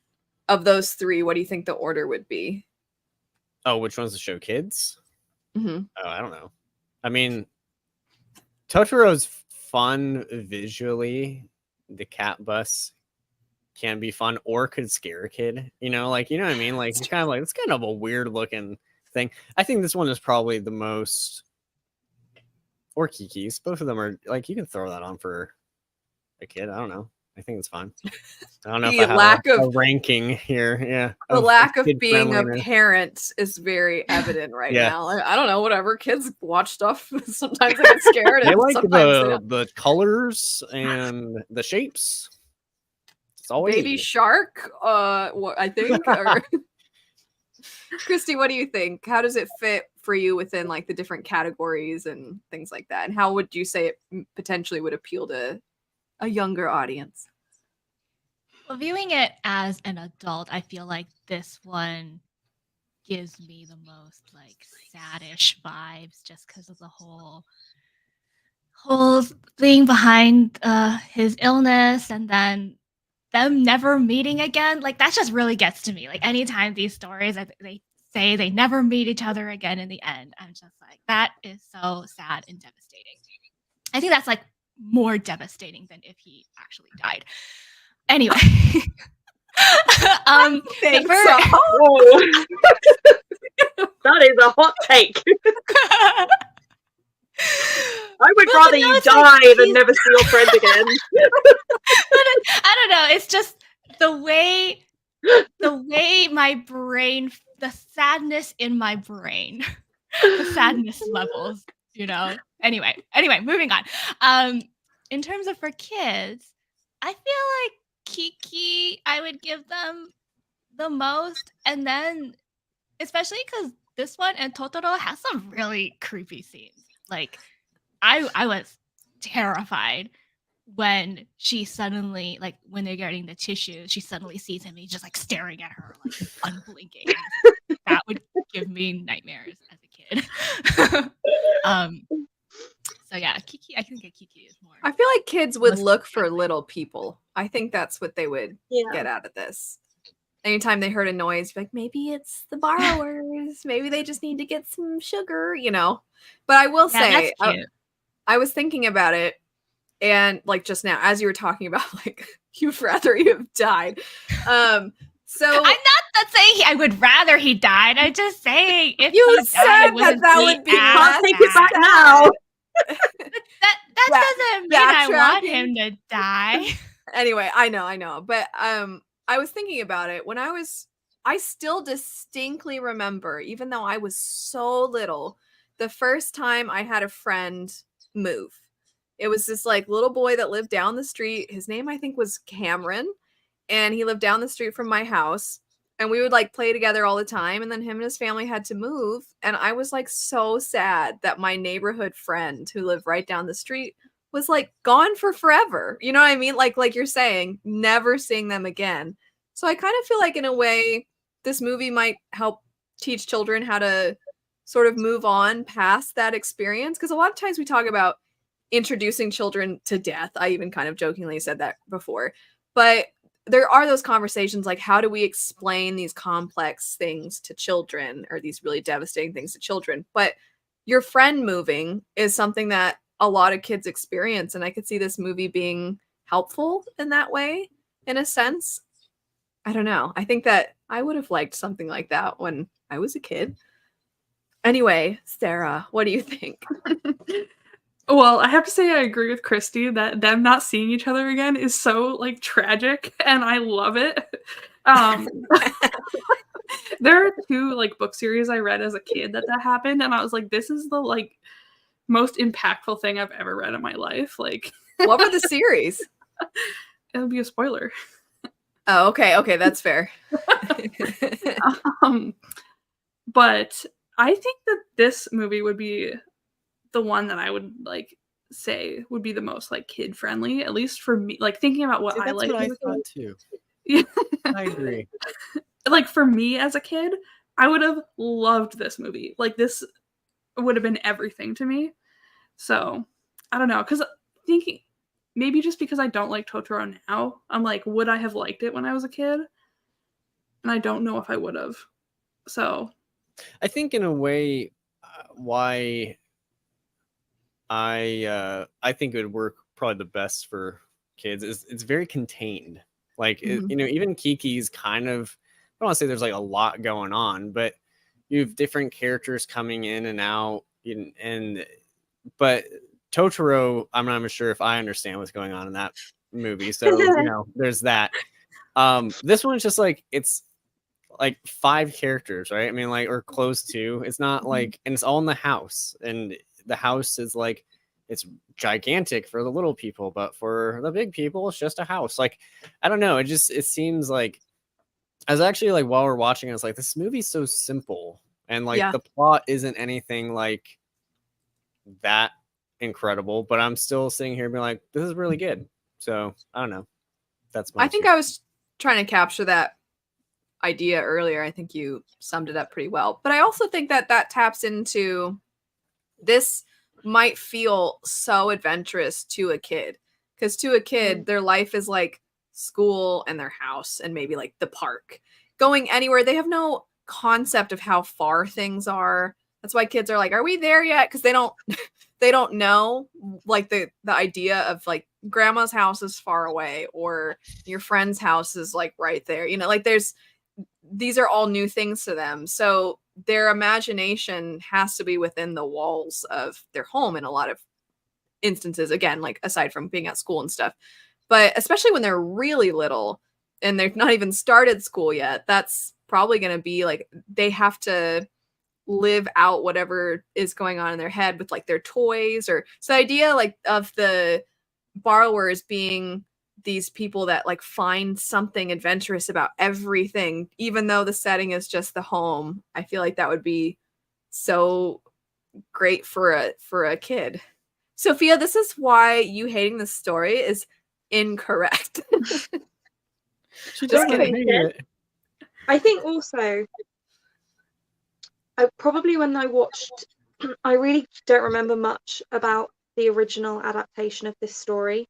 of those three, what do you think the order would be? Oh, which ones to show kids? Mm-hmm. Oh, I don't know. I mean, Totoro's fun visually. The cat bus can be fun or could scare a kid. You know what I mean? Like, it's kind of like, it's kind of a weird looking thing. I think this one is probably the most, or Kiki's. Both of them are like, you can throw that on for a kid. I don't know. I think it's fine. I don't know if I have a ranking here. Yeah. The lack of being a parent is very evident right now. I don't know, whatever. Kids watch stuff. Sometimes they get scared. They like the colors and the shapes. It's always Baby Shark, I think. Christy, what do you think? How does it fit for you within like the different categories and things like that? And how would you say it potentially would appeal to a younger audience? Well, viewing it as an adult, I feel like this one gives me the most like saddish vibes just because of the whole thing behind his illness, and then them never meeting again. Like, that just really gets to me. Like, anytime these stories they say they never meet each other again in the end, I'm just like, that is so sad and devastating. I think that's like more devastating than if he actually died. Anyway. That is a hot take. I would rather you die than never see your friend again. I don't know. It's just the way my brain, the sadness in my brain, the sadness levels, you know. Anyway, moving on. In terms of for kids, I feel like Kiki, I would give them the most, and then especially because this one and Totoro has some really creepy scenes. Like I was terrified when she suddenly, like when they're getting the tissue, she suddenly sees him and he's just like staring at her like unblinking. That would give me nightmares as a kid. So yeah, Kiki, I think Kiki is more. I feel like kids would Most look for definitely. little people. I think that's what they would get out of this. Anytime they heard a noise, like maybe it's the borrowers, maybe they just need to get some sugar, you know. But I will Yeah, say, that's cute. I was thinking about it, and like just now, as you were talking about, like you'd rather you have died. So I'm not saying I would rather he died. I'm just saying if you he said died, it wouldn't that be would be as less Take it back sad. now. That doesn't mean I want backtracking. him to die. Anyway, I know, but I was thinking about it when I still distinctly remember, even though I was so little, the first time I had a friend move. It was this like little boy that lived down the street. His name I think was Cameron, and he lived down the street from my house. And we would like play together all the time. And then him and his family had to move. And I was like so sad that my neighborhood friend who lived right down the street was like gone for forever. You know what I mean? Like you're saying, never seeing them again. So I kind of feel like in a way, this movie might help teach children how to sort of move on past that experience. Because a lot of times we talk about introducing children to death. I even kind of jokingly said that before. But there are those conversations like, how do we explain these complex things to children, or these really devastating things to children? But your friend moving is something that a lot of kids experience, and I could see this movie being helpful in that way, in a sense. I don't know. I think that I would have liked something like that when I was a kid. Anyway, Sarah, what do you think? Well, I have to say I agree with Christy that them not seeing each other again is so like tragic, and I love it. There are two like book series I read as a kid that happened, and I was like, this is the like most impactful thing I've ever read in my life. Like, What were the series? it'll be a spoiler. Oh, okay, that's fair. But I think that this movie would be the one that I would like say would be the most like kid friendly, at least for me. Like thinking about what See, I that's like. what I as a thought kid. too. Yeah. I agree. Like for me as a kid, I would have loved this movie. Like this would have been everything to me. So I don't know, because thinking maybe just because I don't like Totoro now, I'm like, would I have liked it when I was a kid? And I don't know if I would have. So I think in a way, why I think it would work probably the best for kids is it's very contained. Like Mhm. you know, even Kiki's kind of, I don't want to say there's like a lot going on, but you have different characters coming in and out, but Totoro, I'm not even sure if I understand what's going on in that movie. So you know, there's that. This one's just like it's like 5 characters, right? I mean, like, or close to. It's not like, and it's all in the house, and the house is like, it's gigantic for the little people, but for the big people, it's just a house. Like, I don't know. It seems like, I was actually like, while we're watching, I was like, this movie's so simple, and like Yeah. the plot isn't anything like that incredible, but I'm still sitting here being like, this is really good. So I don't know. That's my. I think I was trying to capture that idea earlier. I think you summed it up pretty well. But I also think that that taps into, this might feel so adventurous to a kid, because to a kid, their life is like school and their house and maybe like the park. Going anywhere, they have no concept of how far things are. That's why kids are like, are we there yet? Because they don't know, like the idea of like grandma's house is far away, or your friend's house is like right there. You know, like these are all new things to them. So their imagination has to be within the walls of their home in a lot of instances, again, like aside from being at school and stuff. But especially when they're really little and they've not even started school yet, that's probably going to be like, they have to live out whatever is going on in their head with like their toys. Or so the idea like of the borrowers being these people that like find something adventurous about everything, even though the setting is just the home. I feel like that would be so great for a kid. Sophia, this is why you hating this story is incorrect. She Just doesn't kidding. hate it. I think also, probably when I watched, I really don't remember much about the original adaptation of this story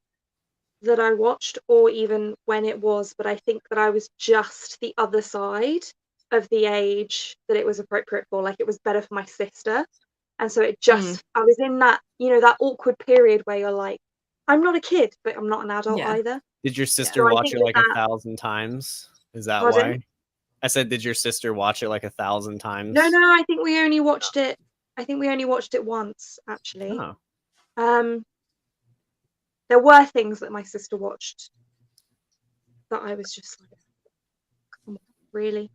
that I watched, or even when it was, but I think that I was just the other side of the age that it was appropriate for. Like, it was better for my sister. And so it just, I was in that, that awkward period where you're like, I'm not a kid, but I'm not an adult Yeah. either. Did your sister So I watch think it like that- 1,000 times? Is that Pardon? why? I said, did your sister watch it like 1,000 times? No, I think we only watched it. I think we only watched it once, actually. Oh. There were things that my sister watched that I was just like, come on, really?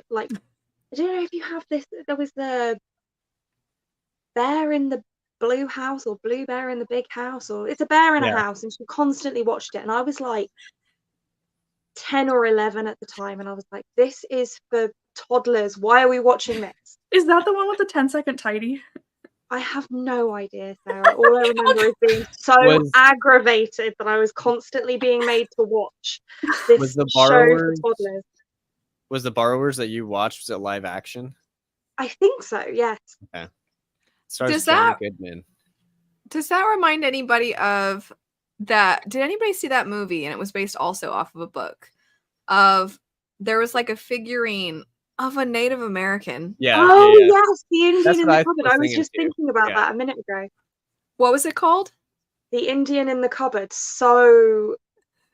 Like, I don't know if you have this. There was the bear in the blue house, or blue bear in the big house, or it's a bear in a house, and she constantly watched it. And I was like 10 or 11 at the time, and I was like, this is for toddlers. Why are we watching this? Is that the one with the 10-second tidy? I have no idea, Sarah. All I remember is being so aggravated that I was constantly being made to watch this show for toddlers. Was the Borrowers that you watched, was it live action? I think so, yes. Okay. Stars John Goodman. Does that remind anybody of that? Did anybody see that movie? And it was based also off of a book. There was like a figurine of a Native American. Yeah. Oh, yes, the Indian in the cupboard. I was just thinking about that a minute ago. What was it called? The Indian in the Cupboard. So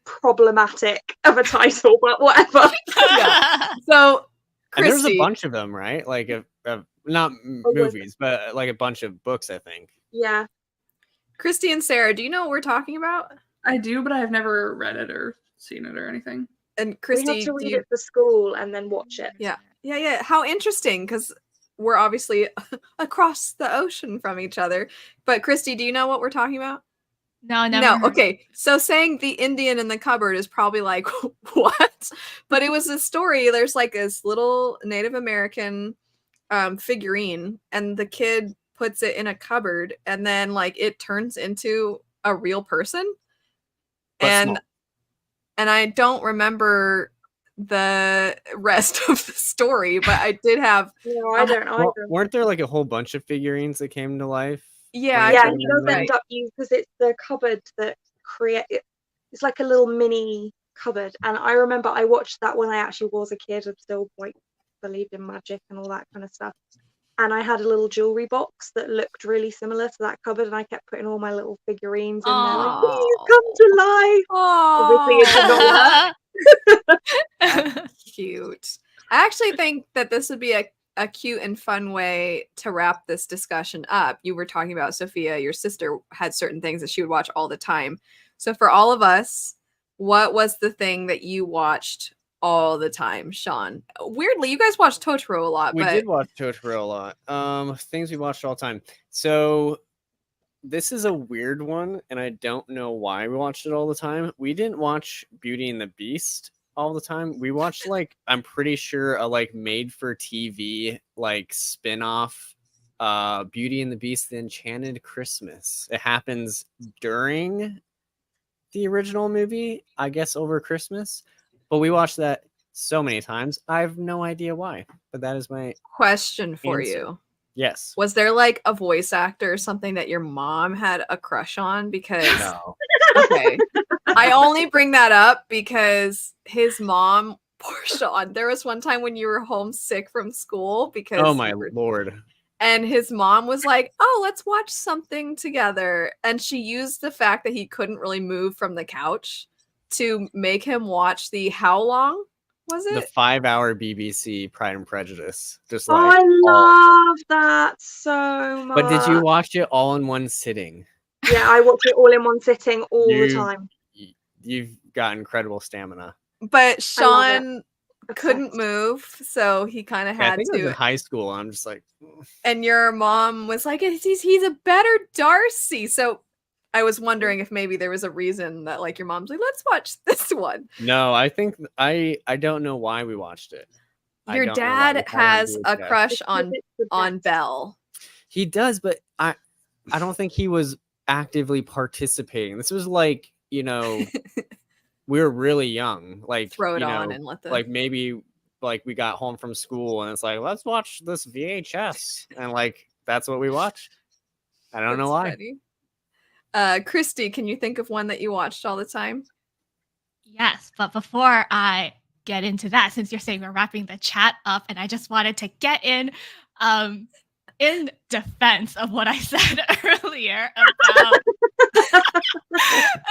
problematic of a title, but whatever. Yeah. So, Christy, and there's a bunch of them, right? Like, not movies, but like a bunch of books, I think. Yeah. Christy and Sarah, do you know what we're talking about? I do, but I've never read it or seen it or anything. And Christy, we had to read it for school and then watch it. Yeah. How interesting, because we're obviously across the ocean from each other. But Christy, do you know what we're talking about? No, never. No. Okay. So saying the Indian in the cupboard is probably like, what? But it was a story. There's like this little Native American figurine, and the kid puts it in a cupboard, and then like it turns into a real person. And I don't remember the rest of the story, but I did have. No, I don't either. Weren't there like a whole bunch of figurines that came to life? Yeah, he does end up using, because it's the cupboard that it's like a little mini cupboard. And I remember I watched that when I actually was a kid and still like believed in magic and all that kind of stuff. And I had a little jewelry box that looked really similar to that cupboard, and I kept putting all my little figurines in there, like, please come to life. Obviously, it did not work. Cute. I actually think that this would be a cute and fun way to wrap this discussion up. You were talking about, Sophia, your sister had certain things that she would watch all the time. So for all of us, what was the thing that you watched all the time, Sean? Weirdly, you guys watched Totoro a lot. We did watch Totoro a lot. Things we watched all the time. So this is a weird one, and I don't know why we watched it all the time. We didn't watch Beauty and the Beast all the time. We watched, like, I'm pretty sure a like made for TV like spin-off, Beauty and the Beast, The Enchanted Christmas. It happens during the original movie, I guess, over Christmas. But we watched that so many times. I have no idea why. But that is my question for answer. you. Yes. Was there like a voice actor or something that your mom had a crush on? Because No. Okay. I only bring that up because his mom, poor Sean, there was one time when you were homesick from school because Oh my lord. And his mom was like, oh, let's watch something together. And she used the fact that he couldn't really move from the couch to make him watch how long was it? The 5-hour BBC Pride and Prejudice. Just Oh, like, I love that so much. but did you watch it all in one sitting? Yeah, I watch it all in one sitting all the time. You've got incredible stamina. But Sean couldn't move, so he kind of had I think I was to. in high school. I'm just like, and your mom was like, he's a better Darcy. So I was wondering if maybe there was a reason that like your mom's like, let's watch this one. No, I think I don't know why we watched it. I Your don't know why. dad We saw it on has a VHS. crush Because on it's the best. Belle. He does, but I don't think he was actively participating. This was like, we were really young. Like, Throw it on and let the like maybe like we got home from school and it's like, let's watch this VHS. And like that's what we watched. I don't know why. Funny. Christy, can you think of one that you watched all the time? Yes, but before I get into that, since you're saying we're wrapping the chat up, and I just wanted to get in defense of what I said earlier about.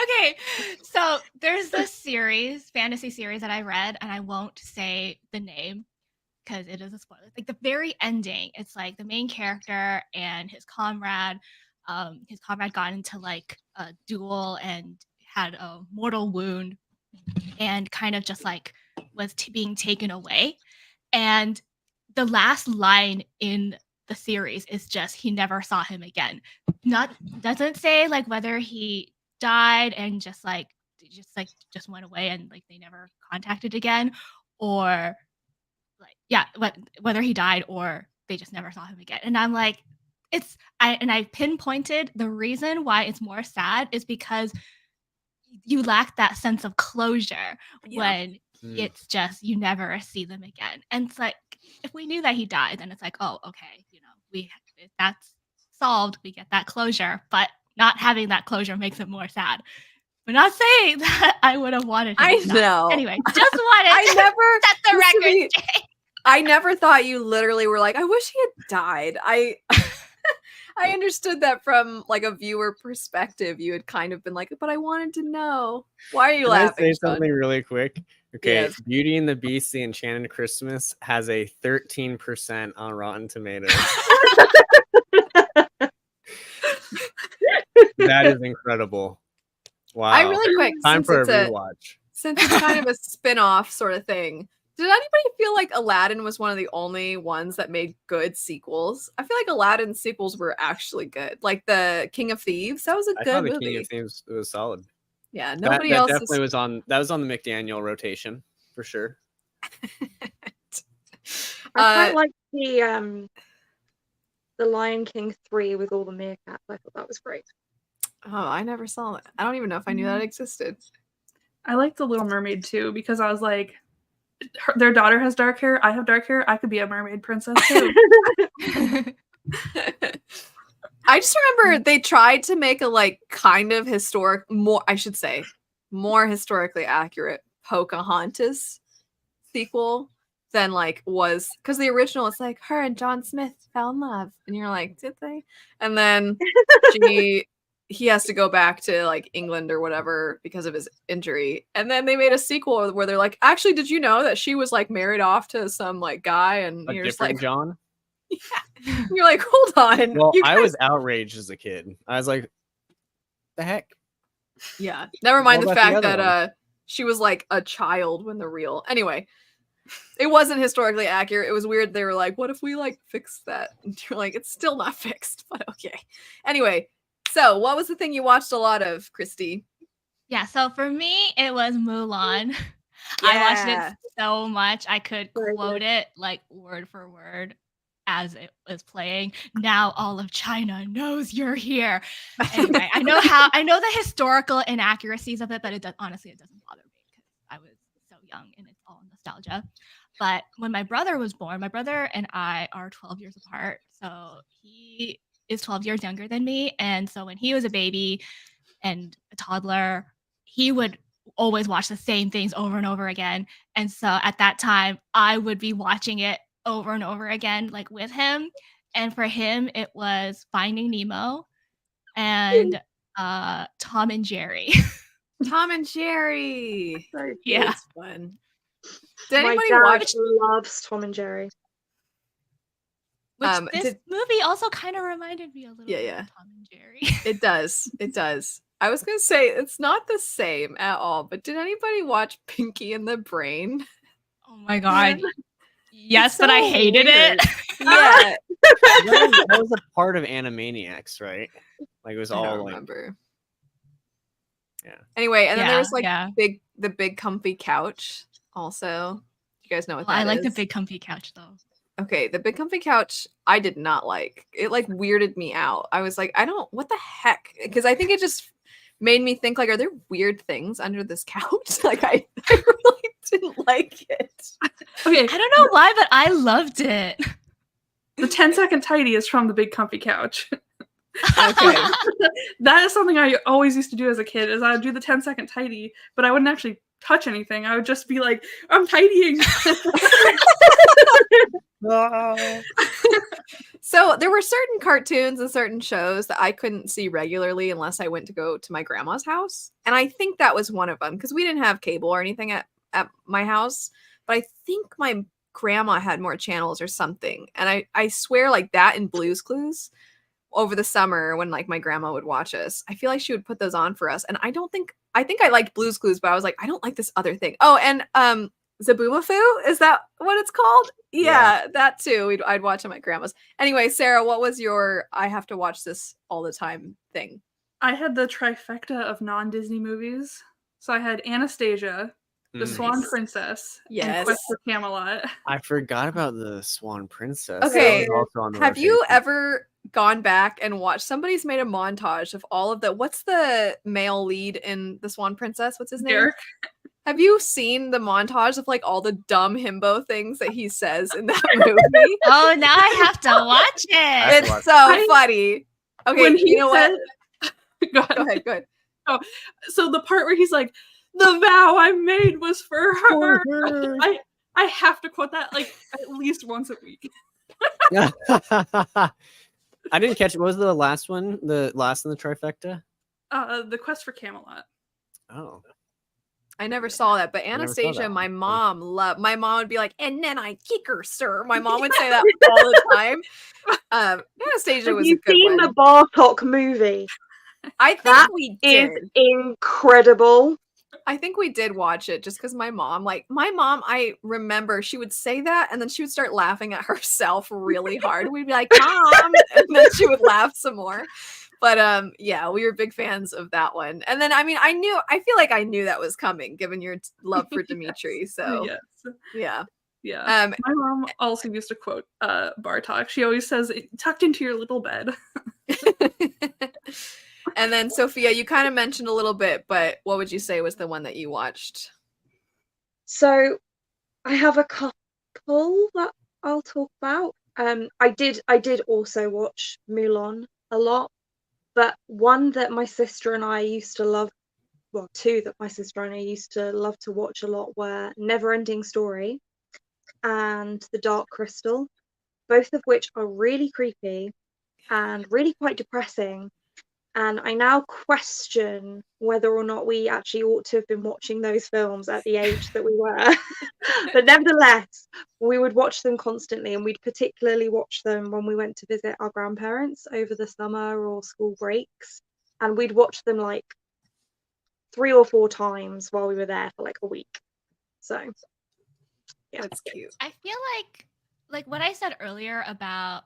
Okay, so there's this fantasy series that I read, and I won't say the name because it is a spoiler. Like the very ending, it's like the main character and his comrade. His comrade got into like a duel and had a mortal wound, and kind of just like was being taken away. And the last line in the series is just he never saw him again. Doesn't say like whether he died and just went away and like they never contacted again, or whether he died or they just never saw him again. And I'm like, I pinpointed the reason why it's more sad is because you lack that sense of closure when it's just you never see them again. And it's like if we knew that he died, then it's like, oh, okay, that's solved. We get that closure, but not having that closure makes it more sad. We're not saying that I would have wanted him to die. know. Anyway, just wanted to set the record straight. I never thought you literally were like, I wish he had died. I understood that from like a viewer perspective. You had kind of been like, but I wanted to know. Why are you laughing? Can I say something really quick? Okay, Yes. Beauty and the Beast: The Enchanted Christmas has a 13% on Rotten Tomatoes. That is incredible. Wow. I really quick, Time since for a it's rewatch. since it's kind of a spin-off sort of thing. Did anybody feel like Aladdin was one of the only ones that made good sequels? I feel like Aladdin's sequels were actually good. Like the King of Thieves, that was a I good thought the movie. King of Thieves was solid. Yeah, That nobody else definitely is... was on. That was on the McDaniel rotation for sure. I quite like the Lion King 3 with all the meerkats. I thought that was great. Oh, I never saw that. I don't even know if I knew that existed. I like The Little Mermaid too because I was like, their daughter has dark hair. I have dark hair. I could be a mermaid princess too. I just remember they tried to make a like kind of more historically accurate Pocahontas sequel than like was, because the original it's like her and John Smith fell in love and you're like, did they? And then he has to go back to like England or whatever because of his injury. And then they made a sequel where they're like, actually, did you know that she was like married off to some like guy? And A you're just different like, John. yeah. You're like, hold on. Well, You I guys- was outraged as a kid. I was like, the heck? Yeah. Never mind What the about the fact other that she was like a child when the real. Anyway, it wasn't historically accurate. It was weird. They were like, what if we like fix that? And you're like, it's still not fixed, but okay. Anyway, so what was the thing you watched a lot of, Christy? Yeah, so for me, it was Mulan. I watched Yeah. it so much. I could Very quote it like word for word as it was playing. Now all of China knows you're here. Anyway, I know the historical inaccuracies of it, but honestly, it doesn't bother me because I was so young and it's all nostalgia. But when my brother was born, my brother and I are 12 years apart. So he is 12 years younger than me. And so when he was a baby and a toddler, he would always watch the same things over and over again. And so at that time, I would be watching it over and over again, like with him. And for him, it was Finding Nemo and Tom and Jerry. Tom and Jerry. Very Yeah. cute. It's fun. Did My anybody dad watch? loves Tom and Jerry. Which this did- movie also kind of reminded me a little bit Yeah. of Tom and Jerry. It does. It does. I was gonna say it's not the same at all, but did anybody watch Pinky and the Brain? Oh my god. Yes, It's but I so hated weird. it. Yeah. That was a part of Animaniacs, right? Like it was I all don't like, remember. Yeah. Anyway, and then there was like Yeah. the big comfy couch also. You guys know what Oh, that I like the is? big comfy couch though. Okay, the big comfy couch I did not like. It like weirded me out. I was like, what the heck? Because I think it just made me think like, are there weird things under this couch? Like I really didn't like it. Okay, I don't know why, but I loved it. the 10-second tidy is from the big comfy couch. Okay. That is something I always used to do as a kid. Is I would do the 10-second tidy, but I wouldn't actually touch anything. I would just be like, I'm tidying. So there were certain cartoons and certain shows that I couldn't see regularly unless I went to go to my grandma's house. And I think that was one of them because we didn't have cable or anything at my house. But I think my grandma had more channels or something. And I swear like that and Blue's Clues over the summer when like my grandma would watch us. I feel like she would put those on for us. And I think I liked Blue's Clues, but I was like, I don't like this other thing. Oh, and Zaboomafoo, is that what it's called? Yeah, that too. I'd watch at my grandma's. Anyway, Sarah, what was your I have to watch this all the time thing? I had the trifecta of non-Disney movies. So I had Anastasia, The Swan Nice. Princess, Yes. and Quest for Camelot. I forgot about the Swan Princess. Okay, That was also on the Have you rotation. ever gone back and watched? Somebody's made a montage of all of what's the male lead in The Swan Princess? What's his name? Derek. Have you seen the montage of like all the dumb himbo things that he says in that movie? Oh, now I have to watch it. have to watch It's so funny. Okay, When he you know what? Go ahead. Go ahead. So the part where he's like, the vow I made was for her. I have to quote that like at least once a week. I didn't catch it. What was the last one? The last in the trifecta? The Quest for Camelot. Oh. I never saw that, but never saw Anastasia, that my one. mom loved. My mom would be like, "And then I kick her, sir." My mom would say that all the time. Anastasia Have was you a good seen one. the Bartok movie? I think That we Is did. incredible. I think we did watch it just because my mom, I remember she would say that and then she would start laughing at herself really hard. We'd be like, "Mom," and then she would laugh some more. But yeah, we were big fans of that one. And then I feel like I knew that was coming given your love for Dimitri. So Yes. yeah. Yeah. My mom also used to quote Bartok. She always says, tucked into your little bed. And then Sophia, you kind of mentioned a little bit, but what would you say was the one that you watched? So I have a couple that I'll talk about. I did also watch Mulan a lot, but one that my sister and I used to love, well, two that my sister and I used to love to watch a lot were Neverending Story and The Dark Crystal, both of which are really creepy and really quite depressing. And I now question whether or not we actually ought to have been watching those films at the age that we were. But nevertheless, we would watch them constantly, and we'd particularly watch them when we went to visit our grandparents over the summer or school breaks. And we'd watch them like 3 or 4 times while we were there for like a week. So, yeah. That's cute. I feel like what I said earlier about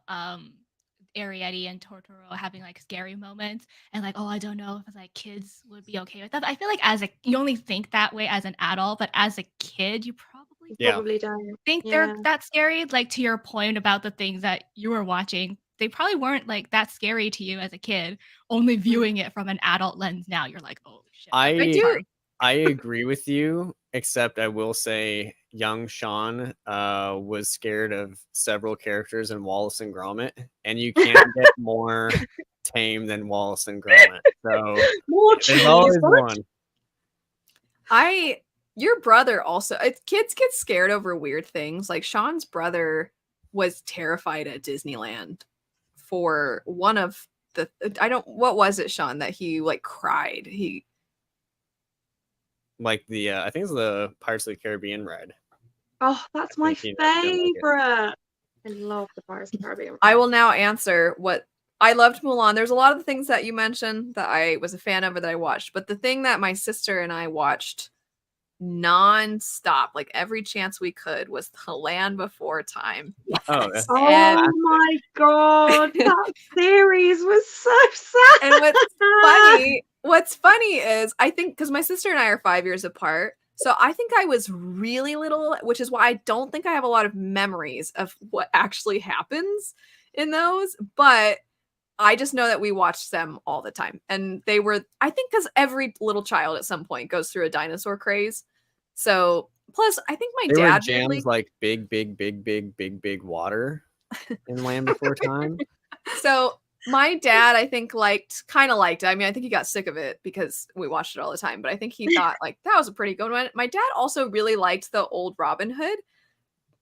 Arrietty and Totoro having like scary moments and like, oh, I don't know if like kids would be okay with that. But I feel like you only think that way as an adult, but as a kid, you probably Probably don't think they're that scary. Like to your point about the things that you were watching, they probably weren't like that scary to you as a kid. Only viewing it from an adult lens now, you're like, oh shit. I agree with you, except I will say young Sean was scared of several characters in Wallace and Gromit, and you can't get more tame than Wallace and Gromit. So more there's always one. Your brother also, kids get scared over weird things. Like Sean's brother was terrified at Disneyland for one of the, what was it, Sean, that he like cried? Like the I think it's the Pirates of the Caribbean ride. Oh, that's my think he knows it. favorite. I love the Pirates of the Caribbean. I will now answer what I loved Mulan. There's a lot of the things that you mentioned that I was a fan of or that I watched, but the thing that my sister and I watched non-stop, like every chance we could, was The Land Before Time. Oh, that's Oh my god, that series was so sad. And what's funny is I think because my sister and I are 5 years apart, So I think I was really little, which is why I don't think I have a lot of memories of what actually happens in those. But I just know that we watched them all the time. And they were, I think, because every little child at some point goes through a dinosaur craze. So, plus, I think my There were dad jams really. like big water in Land Before Time. So, my dad, I think, kind of liked it. I mean, I think he got sick of it because we watched it all the time. But I think he thought, like, that was a pretty good one. My dad also really liked the old Robin Hood.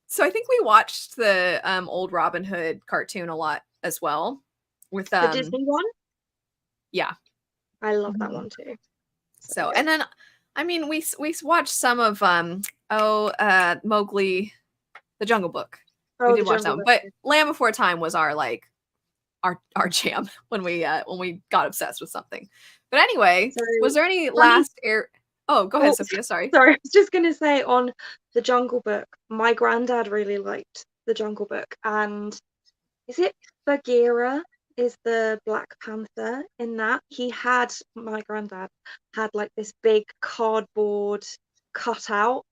So, I think we watched the old Robin Hood cartoon a lot as well. With The Disney one? Yeah. I love that one too. So, and then I mean we watched some of Mowgli, the Jungle Book. Oh, We the did watch that Jungle one. Book. But Land Before Time was our our jam when we got obsessed with something. But anyway, So, was there any let me- last Oh, go ahead, Oh, Sophia, sorry. Sorry, I was just gonna say on the Jungle Book, my granddad really liked the Jungle Book, and is it Bagheera is the Black Panther in that? My granddad had like this big cardboard cutout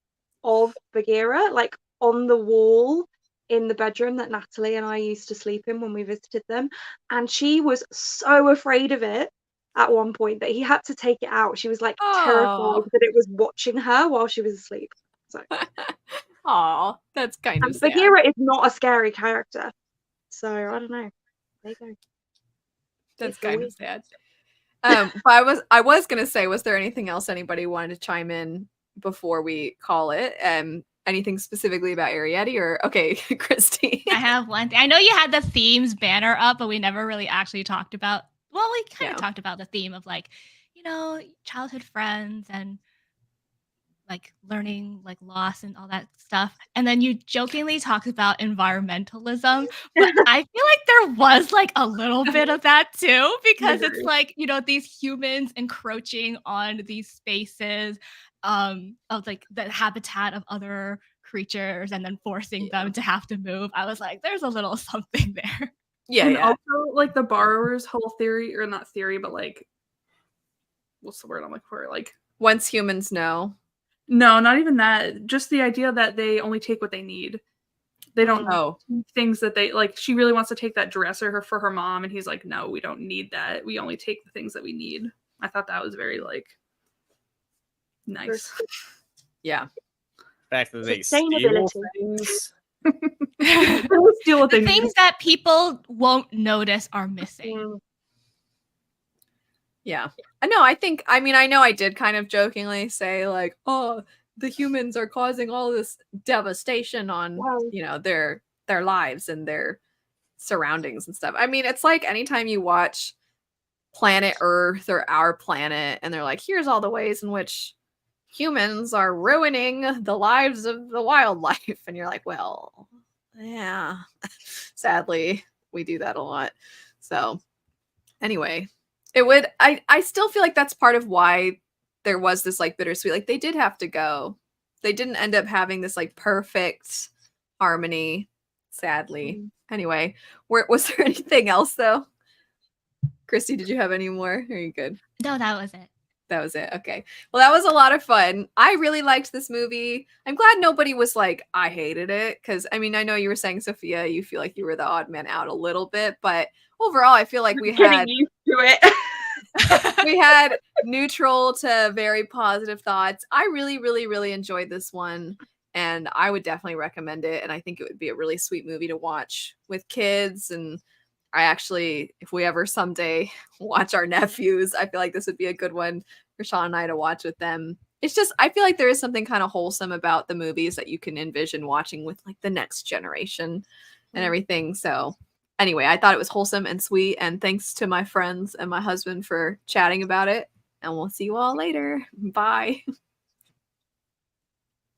of Bagheera, like on the wall in the bedroom that Natalie and I used to sleep in when we visited them. And she was so afraid of it at one point that he had to take it out. She was like terrified Oh. that it was watching her while she was asleep. So, Aw, that's kind of and sad. Bagheera is not a scary character. So I don't know. There you go. That's It's a kind win. of sad. But I was gonna say, was there anything else anybody wanted to chime in before we call it? Anything specifically about Arrietty or okay, Christy? I have one thing. I know you had the themes banner up, but we never really actually talked about. Well, we kind of talked about the theme of like, childhood friends and like learning like loss and all that stuff. And then you jokingly talked about environmentalism, but I feel like there was like a little bit of that too, because it's like, these humans encroaching on these spaces of like the habitat of other creatures and then forcing them to have to move. I was like, there's a little something there. Yeah, and also like the borrower's whole theory, or not theory, but like, what's the word I'm looking for? Like, once humans know. No, not even that. Just the idea that they only take what they need. They don't things that they like. She really wants to take that dresser for her mom, and he's like, "No, we don't need that. We only take the things that we need." I thought that was very like nice. Yeah. The fact that they steal things. The things that people won't notice are missing. Yeah. No, I know I did kind of jokingly say like, oh, the humans are causing all this devastation on, their lives and their surroundings and stuff. I mean, it's like anytime you watch Planet Earth or Our Planet and they're like, here's all the ways in which humans are ruining the lives of the wildlife. And you're like, well, yeah, sadly, we do that a lot. So anyway, I still feel like that's part of why there was this like bittersweet, like they did have to go. They didn't end up having this like perfect harmony, sadly. Anyway, was there anything else though? Christy, did you have any more? Are you good? No, that was it. That was it. Okay. Well, that was a lot of fun. I really liked this movie. I'm glad nobody was like, I hated it. Because, I mean, I know you were saying, Sophia, you feel like you were the odd man out a little bit. But overall, I feel like we had used to it. we had neutral to very positive thoughts. I really, really, really enjoyed this one. And I would definitely recommend it. And I think it would be a really sweet movie to watch with kids. And I actually, if we ever someday watch our nephews, I feel like this would be a good one for Sean and I to watch with them. It's just, I feel like there is something kind of wholesome about the movies that you can envision watching with like the next generation and everything. So anyway, I thought it was wholesome and sweet. And thanks to my friends and my husband for chatting about it. And we'll see you all later. Bye.